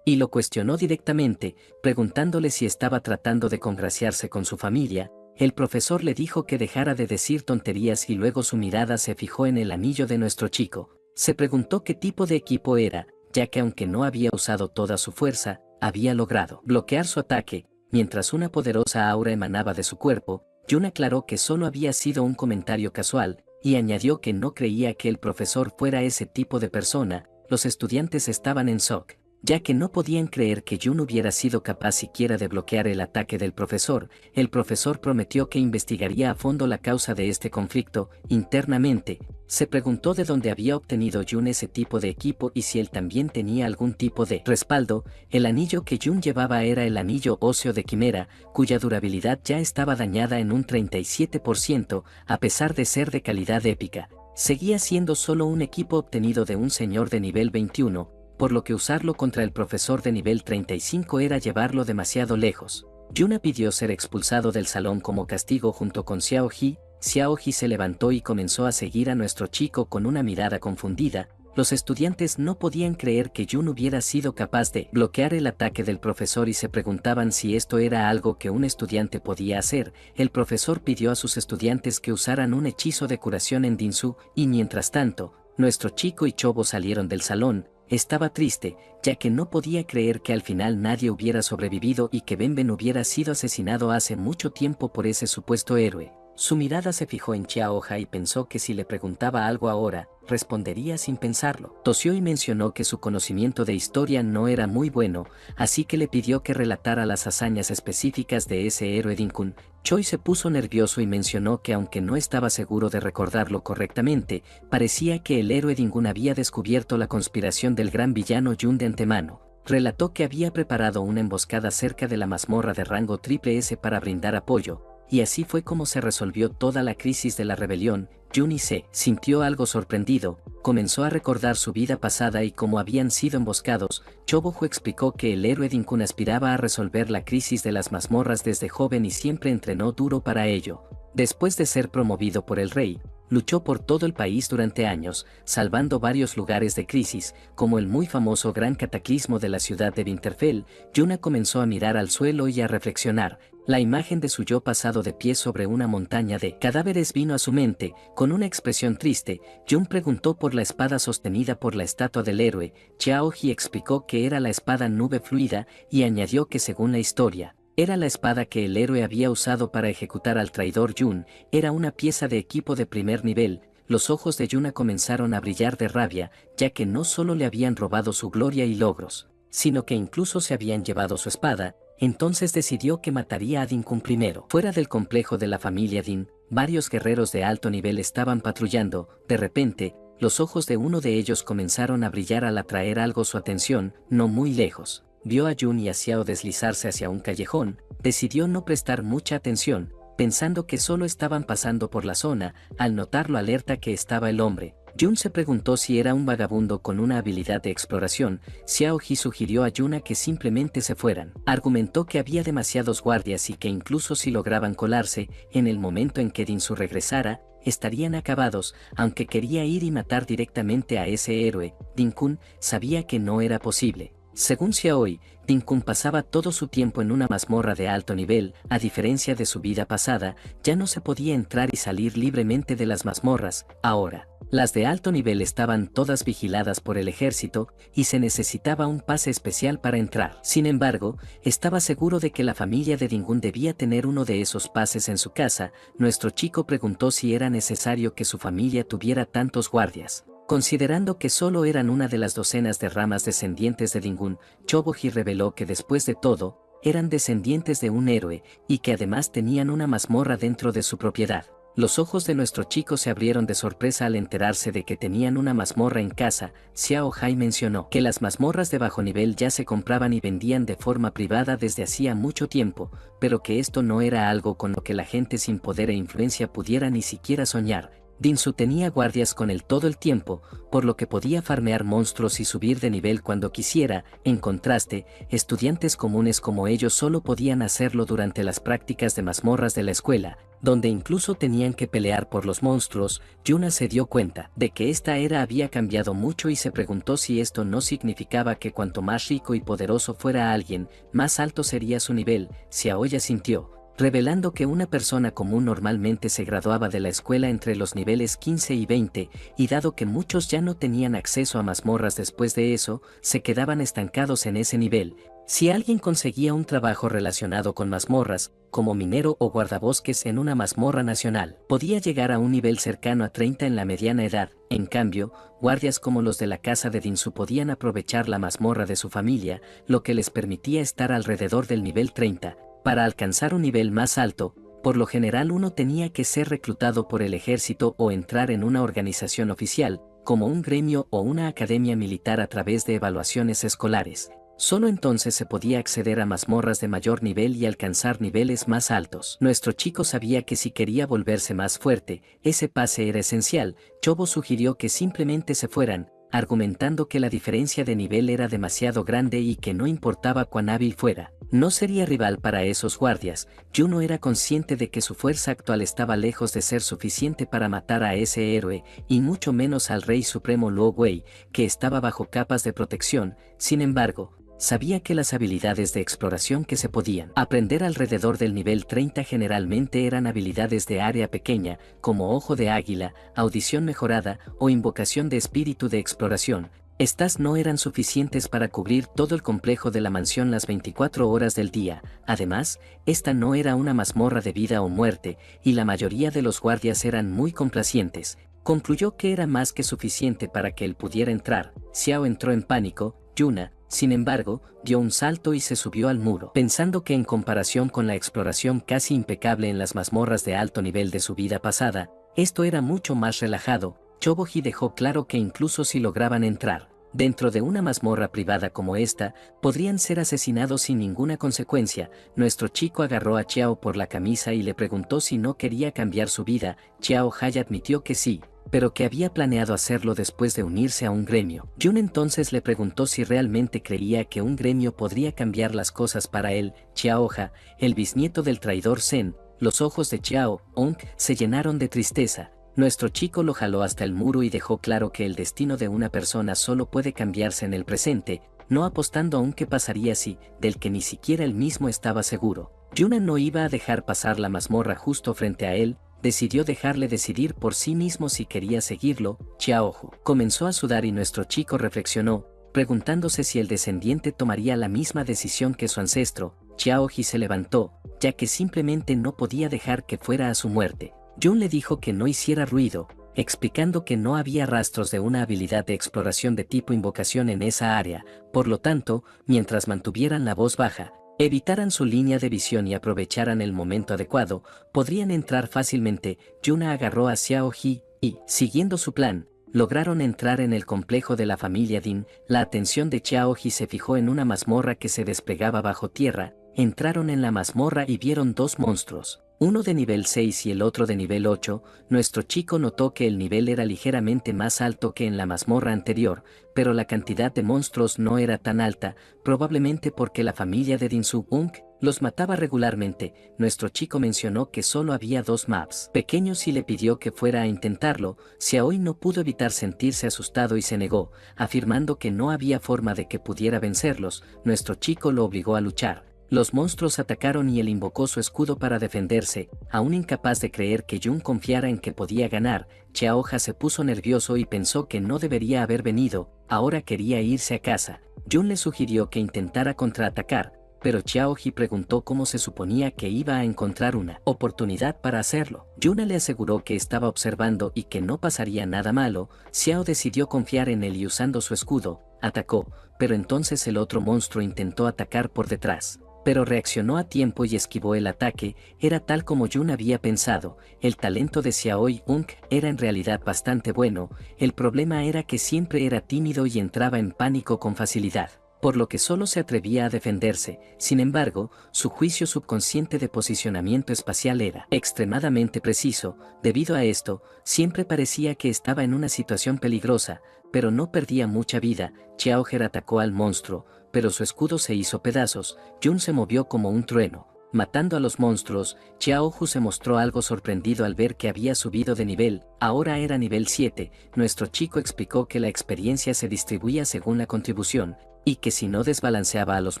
y lo cuestionó directamente, preguntándole si estaba tratando de congraciarse con su familia. El profesor le dijo que dejara de decir tonterías y luego su mirada se fijó en el anillo de nuestro chico. Se preguntó qué tipo de equipo era, ya que aunque no había usado toda su fuerza, había logrado bloquear su ataque, mientras una poderosa aura emanaba de su cuerpo. Jun aclaró que solo había sido un comentario casual, y añadió que no creía que el profesor fuera ese tipo de persona. Los estudiantes estaban en shock, ya que no podían creer que Jun hubiera sido capaz siquiera de bloquear el ataque del profesor. El profesor prometió que investigaría a fondo la causa de este conflicto. Internamente, se preguntó de dónde había obtenido Jun ese tipo de equipo y si él también tenía algún tipo de respaldo. El anillo que Jun llevaba era el anillo óseo de Quimera, cuya durabilidad ya estaba dañada en un 37%, a pesar de ser de calidad épica. Seguía siendo solo un equipo obtenido de un señor de nivel 21, por lo que usarlo contra el profesor de nivel 35 era llevarlo demasiado lejos. Yuna pidió ser expulsado del salón como castigo junto con Xiaoji. Xiaoji se levantó y comenzó a seguir a nuestro chico con una mirada confundida. Los estudiantes no podían creer que Jun hubiera sido capaz de bloquear el ataque del profesor y se preguntaban si esto era algo que un estudiante podía hacer. El profesor pidió a sus estudiantes que usaran un hechizo de curación en Dinsu, y mientras tanto, nuestro chico y Chobo salieron del salón. Estaba triste, ya que no podía creer que al final nadie hubiera sobrevivido y que Benben hubiera sido asesinado hace mucho tiempo por ese supuesto héroe. Su mirada se fijó en Xiaoja y pensó que si le preguntaba algo ahora, respondería sin pensarlo. Tosió y mencionó que su conocimiento de historia no era muy bueno, así que le pidió que relatara las hazañas específicas de ese héroe Dinkun. Choi se puso nervioso y mencionó que aunque no estaba seguro de recordarlo correctamente, parecía que el héroe Dinkun había descubierto la conspiración del gran villano Jun de antemano. Relató que había preparado una emboscada cerca de la mazmorra de rango triple S para brindar apoyo, y así fue como se resolvió toda la crisis de la rebelión. Jun se sintió algo sorprendido, comenzó a recordar su vida pasada y cómo habían sido emboscados. Chobojo explicó que el héroe Dinkun aspiraba a resolver la crisis de las mazmorras desde joven y siempre entrenó duro para ello. Después de ser promovido por el rey, luchó por todo el país durante años, salvando varios lugares de crisis, como el muy famoso gran cataclismo de la ciudad de Winterfell. Yuna comenzó a mirar al suelo y a reflexionar. La imagen de su yo pasado de pie sobre una montaña de cadáveres vino a su mente. Con una expresión triste, Jun preguntó por la espada sostenida por la estatua del héroe. Xiaoji explicó que era la espada nube fluida y añadió que según la historia, era la espada que el héroe había usado para ejecutar al traidor Yun. Era una pieza de equipo de primer nivel. Los ojos de Yuna comenzaron a brillar de rabia, ya que no solo le habían robado su gloria y logros, sino que incluso se habían llevado su espada. Entonces decidió que mataría a Din Kun primero. Fuera del complejo de la familia Din, varios guerreros de alto nivel estaban patrullando. De repente, los ojos de uno de ellos comenzaron a brillar al atraer algo su atención. No muy lejos, vio a Yun y a Xiao deslizarse hacia un callejón. Decidió no prestar mucha atención, pensando que solo estaban pasando por la zona. Al notar lo alerta que estaba el hombre, Yun se preguntó si era un vagabundo con una habilidad de exploración. Xiaoji sugirió a Yuna que simplemente se fueran. Argumentó que había demasiados guardias y que incluso si lograban colarse, en el momento en que Dinsu regresara, estarían acabados. Aunque quería ir y matar directamente a ese héroe, Din Kun sabía que no era posible. Según Xiaoyi, Din Kun pasaba todo su tiempo en una mazmorra de alto nivel. A diferencia de su vida pasada, ya no se podía entrar y salir libremente de las mazmorras. Ahora, las de alto nivel estaban todas vigiladas por el ejército y se necesitaba un pase especial para entrar. Sin embargo, estaba seguro de que la familia de Din Kun debía tener uno de esos pases en su casa. Nuestro chico preguntó si era necesario que su familia tuviera tantos guardias. Considerando que solo eran una de las docenas de ramas descendientes de Din Kun, Choboji reveló que después de todo, eran descendientes de un héroe y que además tenían una mazmorra dentro de su propiedad. Los ojos de nuestro chico se abrieron de sorpresa al enterarse de que tenían una mazmorra en casa. Xiao Hai mencionó que las mazmorras de bajo nivel ya se compraban y vendían de forma privada desde hacía mucho tiempo, pero que esto no era algo con lo que la gente sin poder e influencia pudiera ni siquiera soñar. Dinsu tenía guardias con él todo el tiempo, por lo que podía farmear monstruos y subir de nivel cuando quisiera. En contraste, estudiantes comunes como ellos solo podían hacerlo durante las prácticas de mazmorras de la escuela, donde incluso tenían que pelear por los monstruos. Yuna se dio cuenta de que esta era había cambiado mucho y se preguntó si esto no significaba que cuanto más rico y poderoso fuera alguien, más alto sería su nivel. Xiaoya sintió, revelando que una persona común normalmente se graduaba de la escuela entre los niveles 15 y 20, y dado que muchos ya no tenían acceso a mazmorras después de eso, se quedaban estancados en ese nivel. Si alguien conseguía un trabajo relacionado con mazmorras, como minero o guardabosques en una mazmorra nacional, podía llegar a un nivel cercano a 30 en la mediana edad. En cambio, guardias como los de la casa de Dinsu podían aprovechar la mazmorra de su familia, lo que les permitía estar alrededor del nivel 30. Para alcanzar un nivel más alto, por lo general uno tenía que ser reclutado por el ejército o entrar en una organización oficial, como un gremio o una academia militar a través de evaluaciones escolares. Solo entonces se podía acceder a mazmorras de mayor nivel y alcanzar niveles más altos. Nuestro chico sabía que si quería volverse más fuerte, ese pase era esencial. Chobo sugirió que simplemente se fueran, argumentando que la diferencia de nivel era demasiado grande y que no importaba cuán hábil fuera, no sería rival para esos guardias. Juno era consciente de que su fuerza actual estaba lejos de ser suficiente para matar a ese héroe, y mucho menos al rey supremo Luo Wei, que estaba bajo capas de protección. Sin embargo, sabía que las habilidades de exploración que se podían aprender alrededor del nivel 30 generalmente eran habilidades de área pequeña, como ojo de águila, audición mejorada o invocación de espíritu de exploración. Estas no eran suficientes para cubrir todo el complejo de la mansión las 24 horas del día. Además, esta no era una mazmorra de vida o muerte, y la mayoría de los guardias eran muy complacientes. Concluyó que era más que suficiente para que él pudiera entrar. Xiao entró en pánico. Yuna, sin embargo, dio un salto y se subió al muro, pensando que en comparación con la exploración casi impecable en las mazmorras de alto nivel de su vida pasada, esto era mucho más relajado. Choboji dejó claro que incluso si lograban entrar dentro de una mazmorra privada como esta, podrían ser asesinados sin ninguna consecuencia. Nuestro chico agarró a Xiao por la camisa y le preguntó si no quería cambiar su vida. Xiao Hai admitió que sí, pero que había planeado hacerlo después de unirse a un gremio. Jun entonces le preguntó si realmente creía que un gremio podría cambiar las cosas para él. Xiaoja, el bisnieto del traidor Zen, los ojos de Xiao Hong se llenaron de tristeza. Nuestro chico lo jaló hasta el muro y dejó claro que el destino de una persona solo puede cambiarse en el presente, no apostando a un qué pasaría si, del que ni siquiera él mismo estaba seguro. Yuna no iba a dejar pasar la mazmorra justo frente a él, decidió dejarle decidir por sí mismo si quería seguirlo. Xiaohu comenzó a sudar y nuestro chico reflexionó, preguntándose si el descendiente tomaría la misma decisión que su ancestro. Xiaoji se levantó, ya que simplemente no podía dejar que fuera a su muerte. Jun le dijo que no hiciera ruido, explicando que no había rastros de una habilidad de exploración de tipo invocación en esa área, por lo tanto, mientras mantuvieran la voz baja, evitaran su línea de visión y aprovecharan el momento adecuado, podrían entrar fácilmente. Yuna agarró a Xiaoji y, siguiendo su plan, lograron entrar en el complejo de la familia Din. La atención de Xiaoji se fijó en una mazmorra que se desplegaba bajo tierra. Entraron en la mazmorra y vieron dos monstruos, uno de nivel 6 y el otro de nivel 8. Nuestro chico notó que el nivel era ligeramente más alto que en la mazmorra anterior, pero la cantidad de monstruos no era tan alta, probablemente porque la familia de Dinsu-ung los mataba regularmente. Nuestro chico mencionó que solo había dos maps pequeños y le pidió que fuera a intentarlo. Xiaoi no pudo evitar sentirse asustado y se negó, afirmando que no había forma de que pudiera vencerlos. Nuestro chico lo obligó a luchar. Los monstruos atacaron y él invocó su escudo para defenderse, aún incapaz de creer que Jun confiara en que podía ganar. Xiaoja se puso nervioso y pensó que no debería haber venido, ahora quería irse a casa. Jun le sugirió que intentara contraatacar, pero Xiaoji preguntó cómo se suponía que iba a encontrar una oportunidad para hacerlo. Yuna le aseguró que estaba observando y que no pasaría nada malo. Xiao decidió confiar en él y usando su escudo, atacó, pero entonces el otro monstruo intentó atacar por detrás. Pero reaccionó a tiempo y esquivó el ataque. Era tal como Jun había pensado, el talento de Xiaoi-ung era en realidad bastante bueno, el problema era que siempre era tímido y entraba en pánico con facilidad, por lo que solo se atrevía a defenderse. Sin embargo, su juicio subconsciente de posicionamiento espacial era extremadamente preciso. Debido a esto, siempre parecía que estaba en una situación peligrosa, pero no perdía mucha vida. Xiaoher atacó al monstruo, pero su escudo se hizo pedazos. Jun se movió como un trueno, matando a los monstruos. Xiaohu se mostró algo sorprendido al ver que había subido de nivel, ahora era nivel 7. Nuestro chico explicó que la experiencia se distribuía según la contribución, y que si no desbalanceaba a los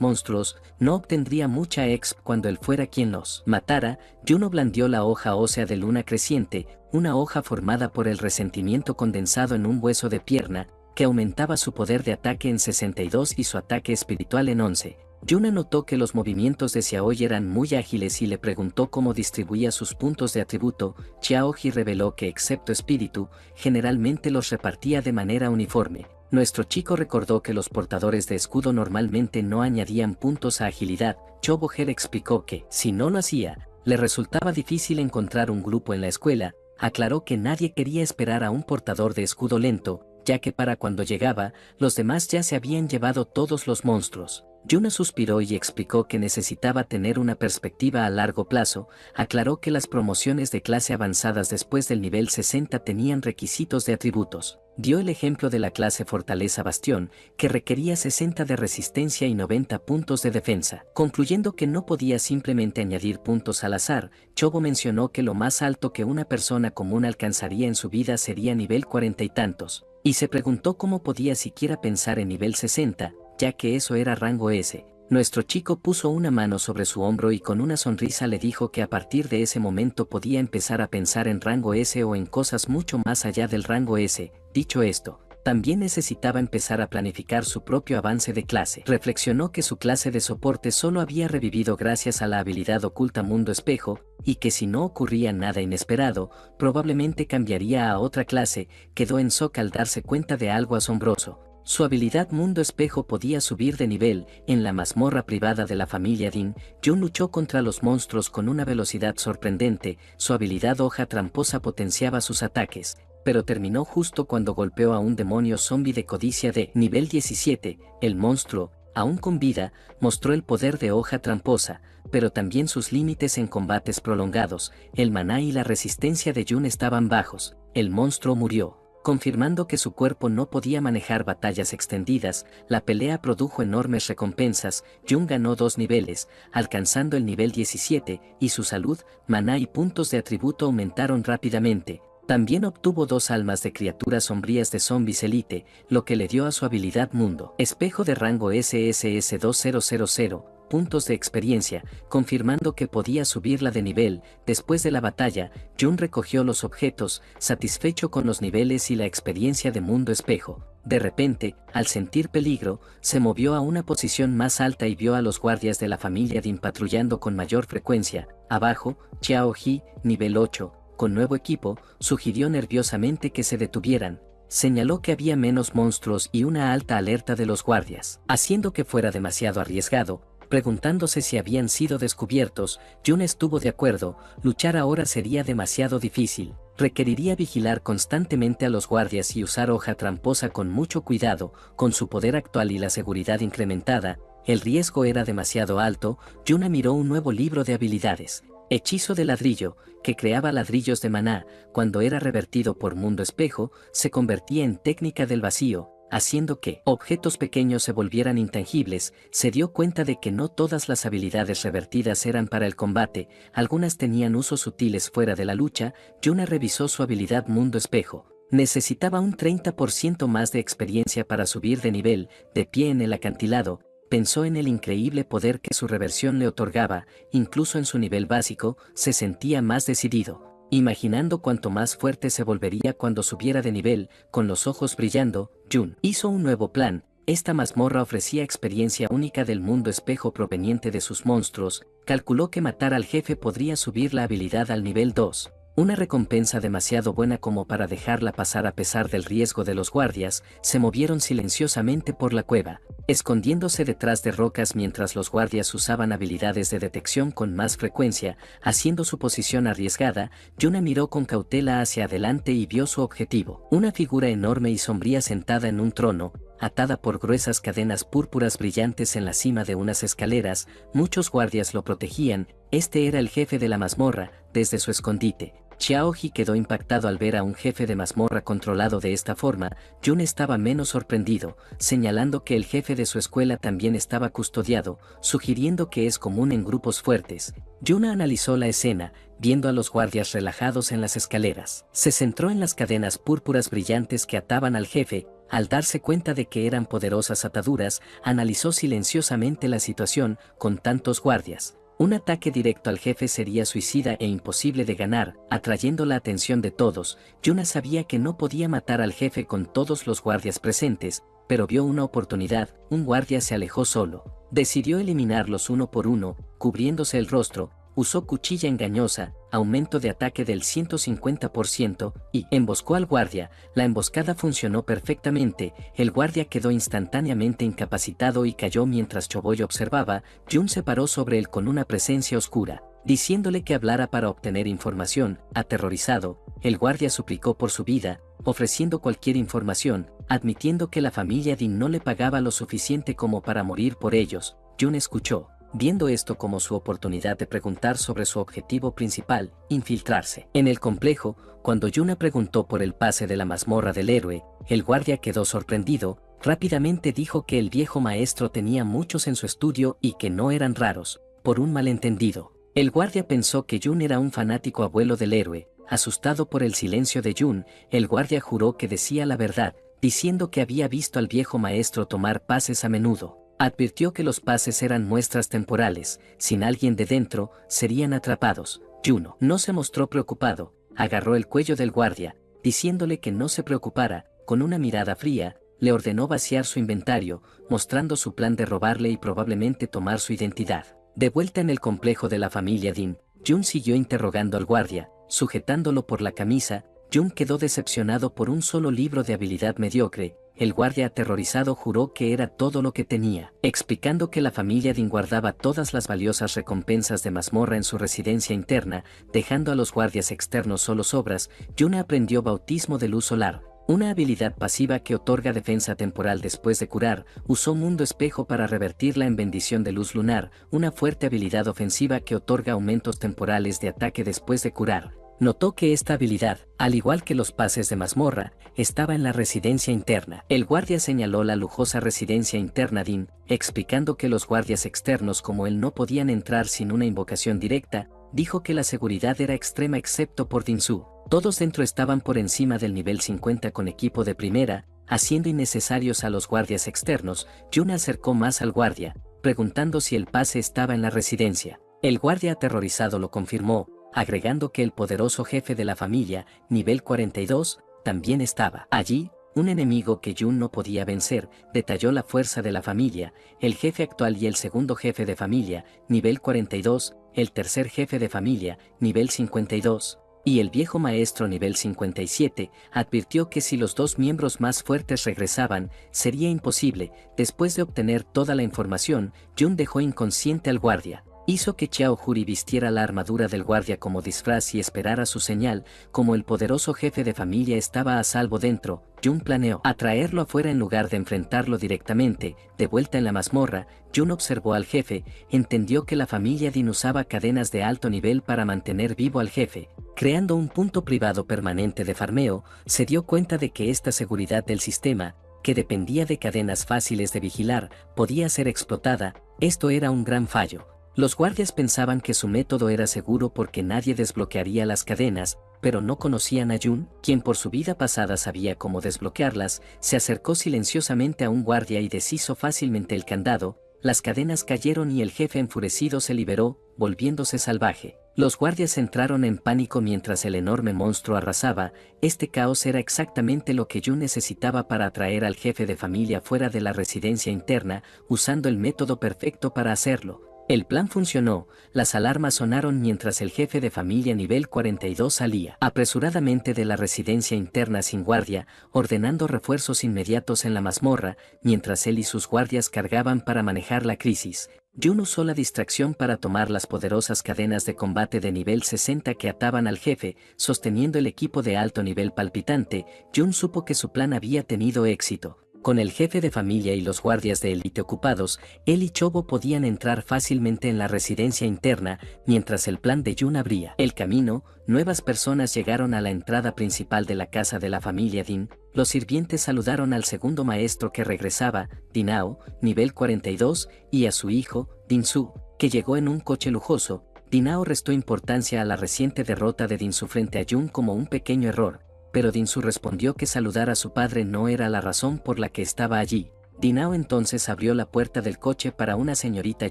monstruos, no obtendría mucha exp cuando él fuera quien los matara. Juno blandió la hoja ósea de luna creciente, una hoja formada por el resentimiento condensado en un hueso de pierna, que aumentaba su poder de ataque en 62 y su ataque espiritual en 11. Yuna notó que los movimientos de Xiaoyi eran muy ágiles y le preguntó cómo distribuía sus puntos de atributo. Xiaoji reveló que excepto espíritu, generalmente los repartía de manera uniforme. Nuestro chico recordó que los portadores de escudo normalmente no añadían puntos a agilidad. Choboher explicó que, si no lo hacía, le resultaba difícil encontrar un grupo en la escuela. Aclaró que nadie quería esperar a un portador de escudo lento, ya que para cuando llegaba, los demás ya se habían llevado todos los monstruos. Yuna suspiró y explicó que necesitaba tener una perspectiva a largo plazo. Aclaró que las promociones de clase avanzadas después del nivel 60 tenían requisitos de atributos. Dio el ejemplo de la clase Fortaleza Bastión, que requería 60 de resistencia y 90 puntos de defensa. Concluyendo que no podía simplemente añadir puntos al azar, Chobo mencionó que lo más alto que una persona común alcanzaría en su vida sería nivel 40 y tantos, y se preguntó cómo podía siquiera pensar en nivel 60, ya que eso era rango S. Nuestro chico puso una mano sobre su hombro y con una sonrisa le dijo que a partir de ese momento podía empezar a pensar en rango S o en cosas mucho más allá del rango S. Dicho esto, también necesitaba empezar a planificar su propio avance de clase. Reflexionó que su clase de soporte solo había revivido gracias a la habilidad oculta Mundo Espejo, y que si no ocurría nada inesperado, probablemente cambiaría a otra clase. Quedó en shock al darse cuenta de algo asombroso. Su habilidad Mundo Espejo podía subir de nivel. En la mazmorra privada de la familia Din, Jun luchó contra los monstruos con una velocidad sorprendente. Su habilidad Hoja Tramposa potenciaba sus ataques, pero terminó justo cuando golpeó a un demonio zombie de codicia de nivel 17. El monstruo, aún con vida, mostró el poder de Hoja Tramposa, pero también sus límites en combates prolongados. El maná y la resistencia de Jun estaban bajos. El monstruo murió, confirmando que su cuerpo no podía manejar batallas extendidas. La pelea produjo enormes recompensas. Jun ganó 2 niveles, alcanzando el nivel 17, y su salud, maná y puntos de atributo aumentaron rápidamente. También obtuvo 2 almas de criaturas sombrías de zombies elite, lo que le dio a su habilidad mundo espejo de rango SSS 2000, puntos de experiencia, confirmando que podía subirla de nivel. Después de la batalla, Jun recogió los objetos, satisfecho con los niveles y la experiencia de mundo espejo. De repente, al sentir peligro, se movió a una posición más alta y vio a los guardias de la familia Din patrullando con mayor frecuencia. Abajo, Xiao He, nivel 8, con nuevo equipo, sugirió nerviosamente que se detuvieran. Señaló que había menos monstruos y una alta alerta de los guardias, haciendo que fuera demasiado arriesgado. Preguntándose si habían sido descubiertos, Jun estuvo de acuerdo. Luchar ahora sería demasiado difícil. Requeriría vigilar constantemente a los guardias y usar hoja tramposa con mucho cuidado. Con su poder actual y la seguridad incrementada, el riesgo era demasiado alto. Jun miró un nuevo libro de habilidades. Hechizo de ladrillo, que creaba ladrillos de maná. Cuando era revertido por mundo espejo, se convertía en técnica del vacío, haciendo que objetos pequeños se volvieran intangibles. Se dio cuenta de que no todas las habilidades revertidas eran para el combate, algunas tenían usos sutiles fuera de la lucha. Yuna revisó su habilidad mundo espejo. Necesitaba un 30% más de experiencia para subir de nivel. De pie en el acantilado, pensó en el increíble poder que su reversión le otorgaba. Incluso en su nivel básico, se sentía más decidido, imaginando cuánto más fuerte se volvería cuando subiera de nivel. Con los ojos brillando, Jun hizo un nuevo plan. Esta mazmorra ofrecía experiencia única del mundo espejo proveniente de sus monstruos. Calculó que matar al jefe podría subir la habilidad al nivel 2. Una recompensa demasiado buena como para dejarla pasar a pesar del riesgo de los guardias. Se movieron silenciosamente por la cueva, escondiéndose detrás de rocas mientras los guardias usaban habilidades de detección con más frecuencia, haciendo su posición arriesgada. Yuna miró con cautela hacia adelante y vio su objetivo. Una figura enorme y sombría sentada en un trono, atada por gruesas cadenas púrpuras brillantes en la cima de unas escaleras. Muchos guardias lo protegían. Este era el jefe de la mazmorra. Desde su escondite, Xiao He quedó impactado al ver a un jefe de mazmorra controlado de esta forma. Jun estaba menos sorprendido, señalando que el jefe de su escuela también estaba custodiado, sugiriendo que es común en grupos fuertes. Yuna analizó la escena, viendo a los guardias relajados en las escaleras. Se centró en las cadenas púrpuras brillantes que ataban al jefe. Al darse cuenta de que eran poderosas ataduras, analizó silenciosamente la situación. Con tantos guardias, un ataque directo al jefe sería suicida e imposible de ganar, atrayendo la atención de todos. Yuna sabía que no podía matar al jefe con todos los guardias presentes, pero vio una oportunidad. Un guardia se alejó solo. Decidió eliminarlos uno por uno, cubriéndose el rostro. Usó cuchilla engañosa, aumento de ataque del 150%, y emboscó al guardia. La emboscada funcionó perfectamente. El guardia quedó instantáneamente incapacitado y cayó mientras Choboy observaba. Jun se paró sobre él con una presencia oscura, diciéndole que hablara para obtener información. Aterrorizado, el guardia suplicó por su vida, ofreciendo cualquier información, admitiendo que la familia Din no le pagaba lo suficiente como para morir por ellos. Jun escuchó, viendo esto como su oportunidad de preguntar sobre su objetivo principal, infiltrarse en el complejo. Cuando Yuna preguntó por el pase de la mazmorra del héroe, el guardia quedó sorprendido. Rápidamente dijo que el viejo maestro tenía muchos en su estudio y que no eran raros, por un malentendido. El guardia pensó que Jun era un fanático abuelo del héroe. Asustado por el silencio de Jun, el guardia juró que decía la verdad, diciendo que había visto al viejo maestro tomar pases a menudo. Advirtió que los pases eran muestras temporales. Sin alguien de dentro, serían atrapados. Juno no se mostró preocupado. Agarró el cuello del guardia, diciéndole que no se preocupara. Con una mirada fría, le ordenó vaciar su inventario, mostrando su plan de robarle y probablemente tomar su identidad. De vuelta en el complejo de la familia Din, Jun siguió interrogando al guardia, sujetándolo por la camisa. Jun quedó decepcionado por un solo libro de habilidad mediocre. El guardia aterrorizado juró que era todo lo que tenía, explicando que la familia Din guardaba todas las valiosas recompensas de mazmorra en su residencia interna, dejando a los guardias externos solo sobras. Yuna aprendió bautismo de luz solar, una habilidad pasiva que otorga defensa temporal después de curar. Usó mundo espejo para revertirla en bendición de luz lunar, una fuerte habilidad ofensiva que otorga aumentos temporales de ataque después de curar. Notó que esta habilidad, al igual que los pases de mazmorra, estaba en la residencia interna. El guardia señaló la lujosa residencia interna Din, explicando que los guardias externos como él no podían entrar sin una invocación directa. Dijo que la seguridad era extrema excepto por Dinsu. Todos dentro estaban por encima del nivel 50 con equipo de primera, haciendo innecesarios a los guardias externos. Jun acercó más al guardia, preguntando si el pase estaba en la residencia. El guardia aterrorizado lo confirmó, agregando que el poderoso jefe de la familia, nivel 42, también estaba allí. Un enemigo que Jun no podía vencer, detalló la fuerza de la familia, el jefe actual y el segundo jefe de familia, nivel 42, el tercer jefe de familia, nivel 52, y el viejo maestro nivel 57, advirtió que si los dos miembros más fuertes regresaban, sería imposible. Después de obtener toda la información, Jun dejó inconsciente al guardia. Hizo que Xiao Juri vistiera la armadura del guardia como disfraz y esperara su señal. Como el poderoso jefe de familia estaba a salvo dentro, Jun planeó atraerlo afuera en lugar de enfrentarlo directamente. De vuelta en la mazmorra, Jun observó al jefe, entendió que la familia Din usaba cadenas de alto nivel para mantener vivo al jefe, creando un punto privado permanente de farmeo. Se dio cuenta de que esta seguridad del sistema, que dependía de cadenas fáciles de vigilar, podía ser explotada. Esto era un gran fallo. Los guardias pensaban que su método era seguro porque nadie desbloquearía las cadenas, pero no conocían a Jun, quien por su vida pasada sabía cómo desbloquearlas. Se acercó silenciosamente a un guardia y deshizo fácilmente el candado. Las cadenas cayeron y el jefe enfurecido se liberó, volviéndose salvaje. Los guardias entraron en pánico mientras el enorme monstruo arrasaba. Este caos era exactamente lo que Jun necesitaba para atraer al jefe de familia fuera de la residencia interna, usando el método perfecto para hacerlo. El plan funcionó, las alarmas sonaron mientras el jefe de familia nivel 42 salía apresuradamente de la residencia interna sin guardia, ordenando refuerzos inmediatos en la mazmorra, mientras él y sus guardias cargaban para manejar la crisis. Jun usó la distracción para tomar las poderosas cadenas de combate de nivel 60 que ataban al jefe, sosteniendo el equipo de alto nivel palpitante. Jun supo que su plan había tenido éxito. Con el jefe de familia y los guardias de élite ocupados, él y Chobo podían entrar fácilmente en la residencia interna, mientras el plan de Jun abría el camino. Nuevas personas llegaron a la entrada principal de la casa de la familia Din. Los sirvientes saludaron al segundo maestro que regresaba, Dinao, nivel 42, y a su hijo, Dinsu, que llegó en un coche lujoso. Dinao restó importancia a la reciente derrota de Dinsu frente a Jun como un pequeño error, pero Dinsu respondió que saludar a su padre no era la razón por la que estaba allí. Dinao entonces abrió la puerta del coche para una señorita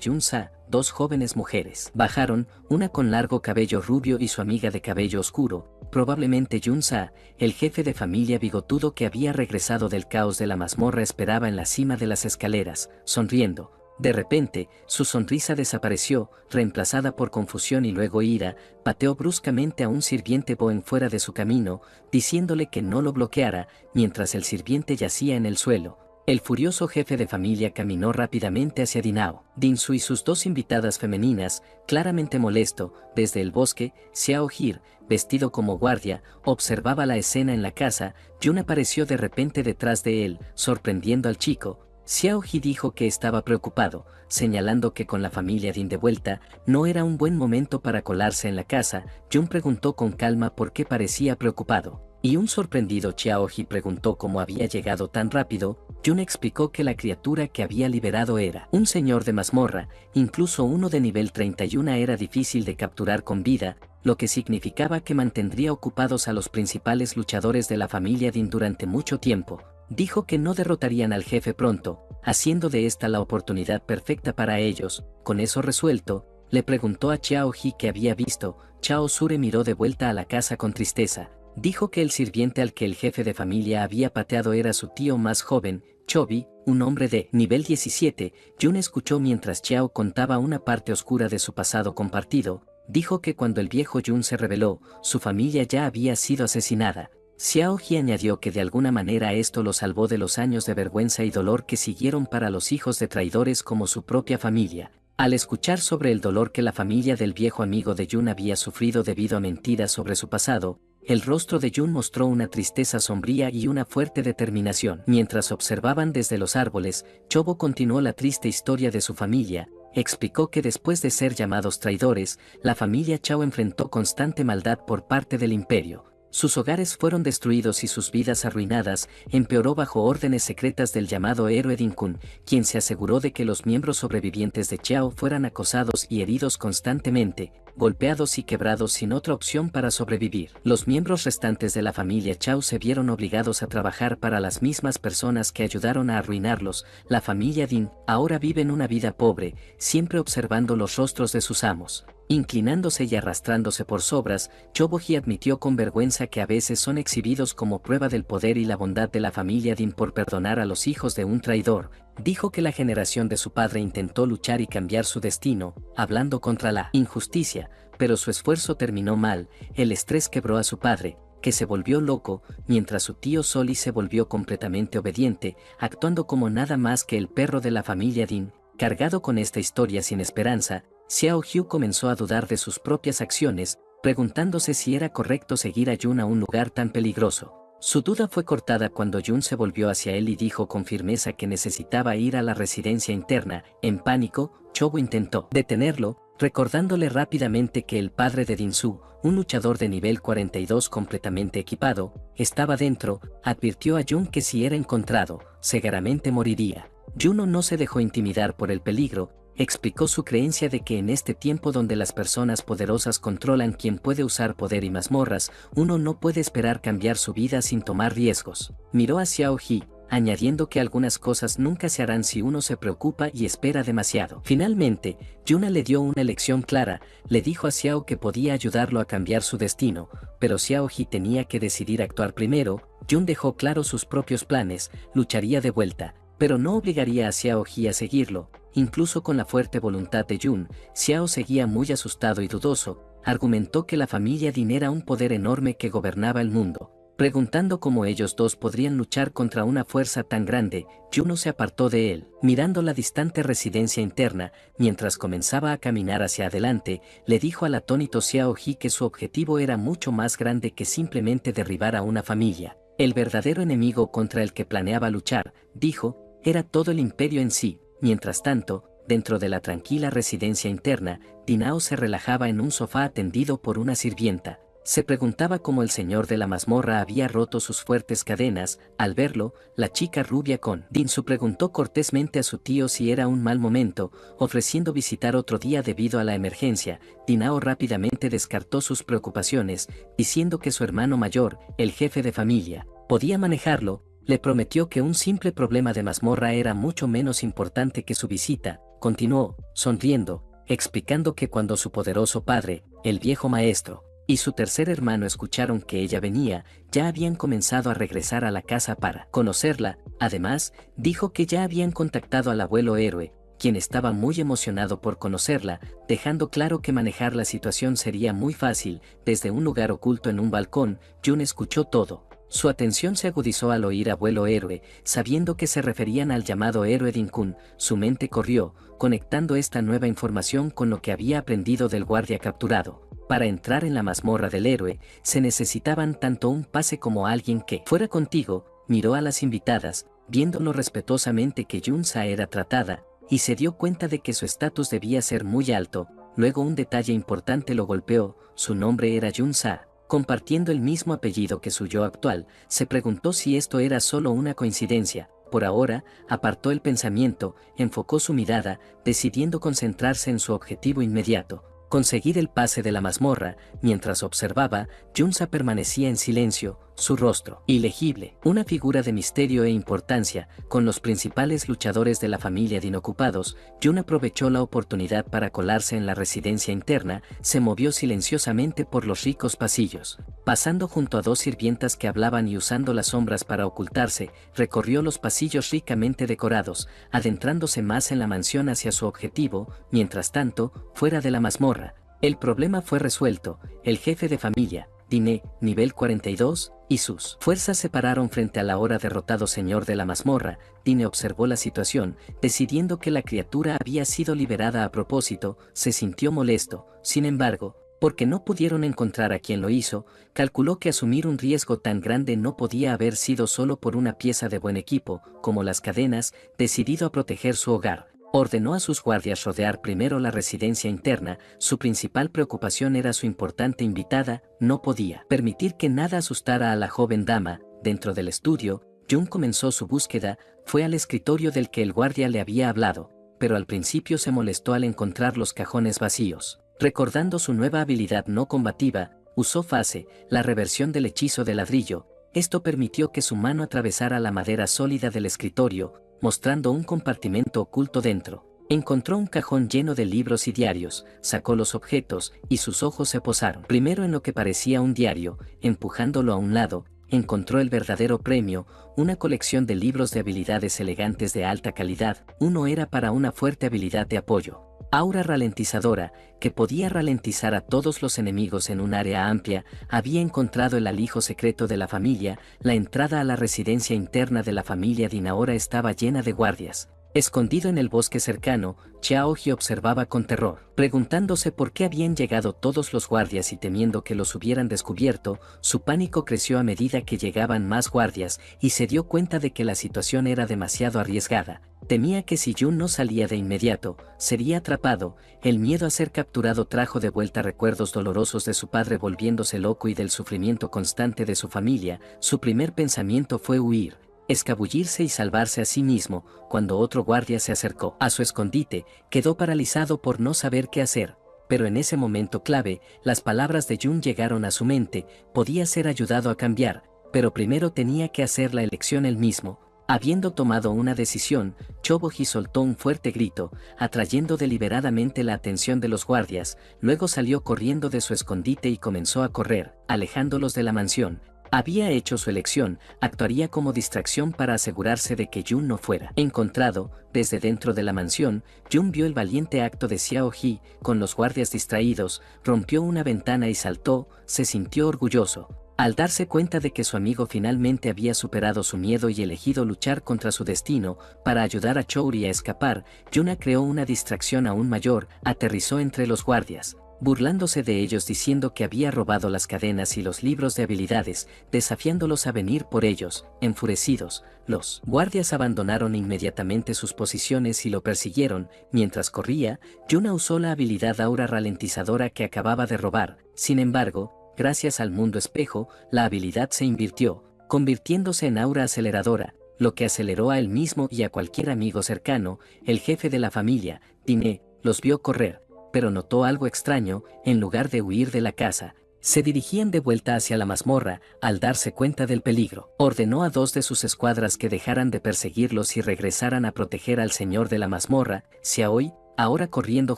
Junsa. Dos jóvenes mujeres bajaron, una con largo cabello rubio y su amiga de cabello oscuro, probablemente Junsa. El jefe de familia bigotudo que había regresado del caos de la mazmorra esperaba en la cima de las escaleras, sonriendo. De repente, su sonrisa desapareció, reemplazada por confusión y luego ira. Pateó bruscamente a un sirviente Boen fuera de su camino, diciéndole que no lo bloqueara, mientras el sirviente yacía en el suelo. El furioso jefe de familia caminó rápidamente hacia Dinao. Dinsu y sus dos invitadas femeninas, claramente molesto, desde el bosque. Xiao Jir, vestido como guardia, observaba la escena en la casa. Jun apareció de repente detrás de él, sorprendiendo al chico. Xiao Ji dijo que estaba preocupado, señalando que con la familia Din de vuelta, no era un buen momento para colarse en la casa. Jun preguntó con calma por qué parecía preocupado, y un sorprendido Xiao Ji preguntó cómo había llegado tan rápido. Jun explicó que la criatura que había liberado era un señor de mazmorra, incluso uno de nivel 31 era difícil de capturar con vida, lo que significaba que mantendría ocupados a los principales luchadores de la familia Din durante mucho tiempo. Dijo que no derrotarían al jefe pronto, haciendo de esta la oportunidad perfecta para ellos. Con eso resuelto, le preguntó a Xiao Ji qué había visto. Chao Sure miró de vuelta a la casa con tristeza. Dijo que el sirviente al que el jefe de familia había pateado era su tío más joven, Chobi, un hombre de nivel 17. Jun escuchó mientras Xiao contaba una parte oscura de su pasado compartido. Dijo que cuando el viejo Jun se rebeló, su familia ya había sido asesinada. Xiao Ji añadió que de alguna manera esto lo salvó de los años de vergüenza y dolor que siguieron para los hijos de traidores como su propia familia. Al escuchar sobre el dolor que la familia del viejo amigo de Jun había sufrido debido a mentiras sobre su pasado, el rostro de Jun mostró una tristeza sombría y una fuerte determinación. Mientras observaban desde los árboles, Chobo continuó la triste historia de su familia. Explicó que después de ser llamados traidores, la familia Chao enfrentó constante maldad por parte del imperio. Sus hogares fueron destruidos y sus vidas arruinadas. Empeoró bajo órdenes secretas del llamado héroe Dinkun, quien se aseguró de que los miembros sobrevivientes de Xiao fueran acosados y heridos constantemente. golpeados y quebrados sin otra opción para sobrevivir. Los miembros restantes de la familia Chao se vieron obligados a trabajar para las mismas personas que ayudaron a arruinarlos. La familia Din ahora viven una vida pobre, siempre observando los rostros de sus amos. Inclinándose y arrastrándose por sobras, Choboji admitió con vergüenza que a veces son exhibidos como prueba del poder y la bondad de la familia Din por perdonar a los hijos de un traidor. Dijo que la generación de su padre intentó luchar y cambiar su destino, hablando contra la injusticia, pero su esfuerzo terminó mal. El estrés quebró a su padre, que se volvió loco, mientras su tío Soli se volvió completamente obediente, actuando como nada más que el perro de la familia Din. Cargado con esta historia sin esperanza, Xiao Hu comenzó a dudar de sus propias acciones, preguntándose si era correcto seguir a Jun a un lugar tan peligroso. Su duda fue cortada cuando Jun se volvió hacia él y dijo con firmeza que necesitaba ir a la residencia interna. En pánico, Chobo intentó detenerlo, recordándole rápidamente que el padre de Dinsu, un luchador de nivel 42 completamente equipado, estaba dentro. Advirtió a Jun que si era encontrado, seguramente moriría. Juno no se dejó intimidar por el peligro, explicó su creencia de que en este tiempo donde las personas poderosas controlan quién puede usar poder y mazmorras, uno no puede esperar cambiar su vida sin tomar riesgos. Miró a Xiao He, añadiendo que algunas cosas nunca se harán si uno se preocupa y espera demasiado. Finalmente, Yuna le dio una lección clara, le dijo a Xiao que podía ayudarlo a cambiar su destino, pero Xiao He tenía que decidir actuar primero. Jun dejó claro sus propios planes, lucharía de vuelta, pero no obligaría a Xiao He a seguirlo. Incluso con la fuerte voluntad de Jun, Xiao seguía muy asustado y dudoso. Argumentó que la familia Din era un poder enorme que gobernaba el mundo. Preguntando cómo ellos dos podrían luchar contra una fuerza tan grande, Juno se apartó de él. Mirando la distante residencia interna, mientras comenzaba a caminar hacia adelante, le dijo al atónito Xiao He que su objetivo era mucho más grande que simplemente derribar a una familia. El verdadero enemigo contra el que planeaba luchar, dijo, era todo el imperio en sí. Mientras tanto, dentro de la tranquila residencia interna, Dinao se relajaba en un sofá atendido por una sirvienta. Se preguntaba cómo el señor de la mazmorra había roto sus fuertes cadenas. Al verlo, la chica rubia con Dinsu preguntó cortésmente a su tío si era un mal momento, ofreciendo visitar otro día debido a la emergencia. Dinao rápidamente descartó sus preocupaciones, diciendo que su hermano mayor, el jefe de familia, podía manejarlo. Le prometió que un simple problema de mazmorra era mucho menos importante que su visita. Continuó, sonriendo, explicando que cuando su poderoso padre, el viejo maestro, y su tercer hermano escucharon que ella venía, ya habían comenzado a regresar a la casa para conocerla. Además, dijo que ya habían contactado al abuelo héroe, quien estaba muy emocionado por conocerla, dejando claro que manejar la situación sería muy fácil. Desde un lugar oculto en un balcón, Jun escuchó todo. Su atención se agudizó al oír abuelo héroe, sabiendo que se referían al llamado héroe Din-kun. Su mente corrió, conectando esta nueva información con lo que había aprendido del guardia capturado. Para entrar en la mazmorra del héroe, se necesitaban tanto un pase como alguien que fuera contigo. Miró a las invitadas, viendo lo respetuosamente que Yunsa era tratada, y se dio cuenta de que su estatus debía ser muy alto. Luego un detalle importante lo golpeó, su nombre era Yunsa. Compartiendo el mismo apellido que su yo actual, se preguntó si esto era solo una coincidencia. Por ahora, apartó el pensamiento, enfocó su mirada, decidiendo concentrarse en su objetivo inmediato, conseguir el pase de la mazmorra. Mientras observaba, Yunsa permanecía en silencio, su rostro ilegible, una figura de misterio e importancia. Con los principales luchadores de la familia Din ocupados, Jun aprovechó la oportunidad para colarse en la residencia interna. Se movió silenciosamente por los ricos pasillos, pasando junto a dos sirvientas que hablaban y usando las sombras para ocultarse. Recorrió los pasillos ricamente decorados, adentrándose más en la mansión hacia su objetivo. Mientras tanto, fuera de la mazmorra, el problema fue resuelto. El jefe de familia, Dine, nivel 42, y sus fuerzas se pararon frente al ahora derrotado señor de la mazmorra. Dine observó la situación, decidiendo que la criatura había sido liberada a propósito. Se sintió molesto, sin embargo, porque no pudieron encontrar a quien lo hizo. Calculó que asumir un riesgo tan grande no podía haber sido solo por una pieza de buen equipo, como las cadenas. Decidido a proteger su hogar, ordenó a sus guardias rodear primero la residencia interna. Su principal preocupación era su importante invitada. No podía permitir que nada asustara a la joven dama. Dentro del estudio, Jun comenzó su búsqueda. Fue al escritorio del que el guardia le había hablado, pero al principio se molestó al encontrar los cajones vacíos. Recordando su nueva habilidad no combativa, usó Fase, la reversión del hechizo de ladrillo. Esto permitió que su mano atravesara la madera sólida del escritorio, mostrando un compartimento oculto dentro. Encontró un cajón lleno de libros y diarios, sacó los objetos, y sus ojos se posaron primero en lo que parecía un diario. Empujándolo a un lado, encontró el verdadero premio, una colección de libros de habilidades elegantes de alta calidad. Uno era para una fuerte habilidad de apoyo. Aura ralentizadora, que podía ralentizar a todos los enemigos en un área amplia. Había encontrado el alijo secreto de la familia. La entrada a la residencia interna de la familia Din ahora estaba llena de guardias. Escondido en el bosque cercano, Xiaoji observaba con terror, preguntándose por qué habían llegado todos los guardias y temiendo que los hubieran descubierto. Su pánico creció a medida que llegaban más guardias y se dio cuenta de que la situación era demasiado arriesgada. Temía que si Jun no salía de inmediato, sería atrapado. El miedo a ser capturado trajo de vuelta recuerdos dolorosos de su padre volviéndose loco y del sufrimiento constante de su familia. Su primer pensamiento fue huir, escabullirse y salvarse a sí mismo. Cuando otro guardia se acercó a su escondite, quedó paralizado por no saber qué hacer. Pero en ese momento clave, las palabras de Jun llegaron a su mente. Podía ser ayudado a cambiar, pero primero tenía que hacer la elección él mismo. Habiendo tomado una decisión, Choboji soltó un fuerte grito, atrayendo deliberadamente la atención de los guardias. Luego salió corriendo de su escondite y comenzó a correr, alejándolos de la mansión. Había hecho su elección, actuaría como distracción para asegurarse de que Jun no fuera encontrado. Desde dentro de la mansión, Jun vio el valiente acto de Xiaoji. Con los guardias distraídos, rompió una ventana y saltó. Se sintió orgulloso al darse cuenta de que su amigo finalmente había superado su miedo y elegido luchar contra su destino. Para ayudar a Chouri a escapar, Yuna creó una distracción aún mayor. Aterrizó entre los guardias, burlándose de ellos diciendo que había robado las cadenas y los libros de habilidades, desafiándolos a venir por ellos. Enfurecidos, los guardias abandonaron inmediatamente sus posiciones y lo persiguieron. Mientras corría, Yuna usó la habilidad aura ralentizadora que acababa de robar. Sin embargo, gracias al mundo espejo, la habilidad se invirtió, convirtiéndose en aura aceleradora, lo que aceleró a él mismo y a cualquier amigo cercano. El jefe de la familia, Dine, los vio correr, pero notó algo extraño. En lugar de huir de la casa, se dirigían de vuelta hacia la mazmorra. Al darse cuenta del peligro, ordenó a 2 de sus escuadras que dejaran de perseguirlos y regresaran a proteger al señor de la mazmorra. Xiaoyi, ahora corriendo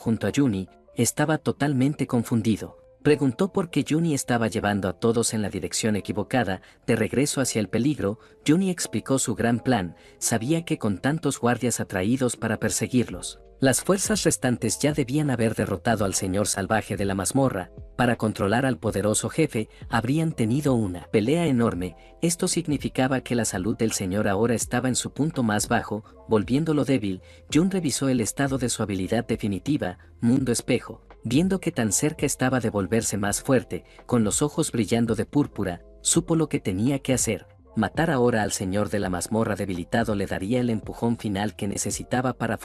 junto a Juni, estaba totalmente confundido. Preguntó por qué Juni estaba llevando a todos en la dirección equivocada. De regreso hacia el peligro, Juni explicó su gran plan. Sabía que con tantos guardias atraídos para perseguirlos, las fuerzas restantes ya debían haber derrotado al señor salvaje de la mazmorra. Para controlar al poderoso jefe, habrían tenido una pelea enorme. Esto significaba que la salud del señor ahora estaba en su punto más bajo, volviéndolo débil. Jun revisó el estado de su habilidad definitiva, Mundo Espejo. Viendo que tan cerca estaba de volverse más fuerte, con los ojos brillando de púrpura, supo lo que tenía que hacer. Matar ahora al señor de la mazmorra debilitado le daría el empujón final que necesitaba para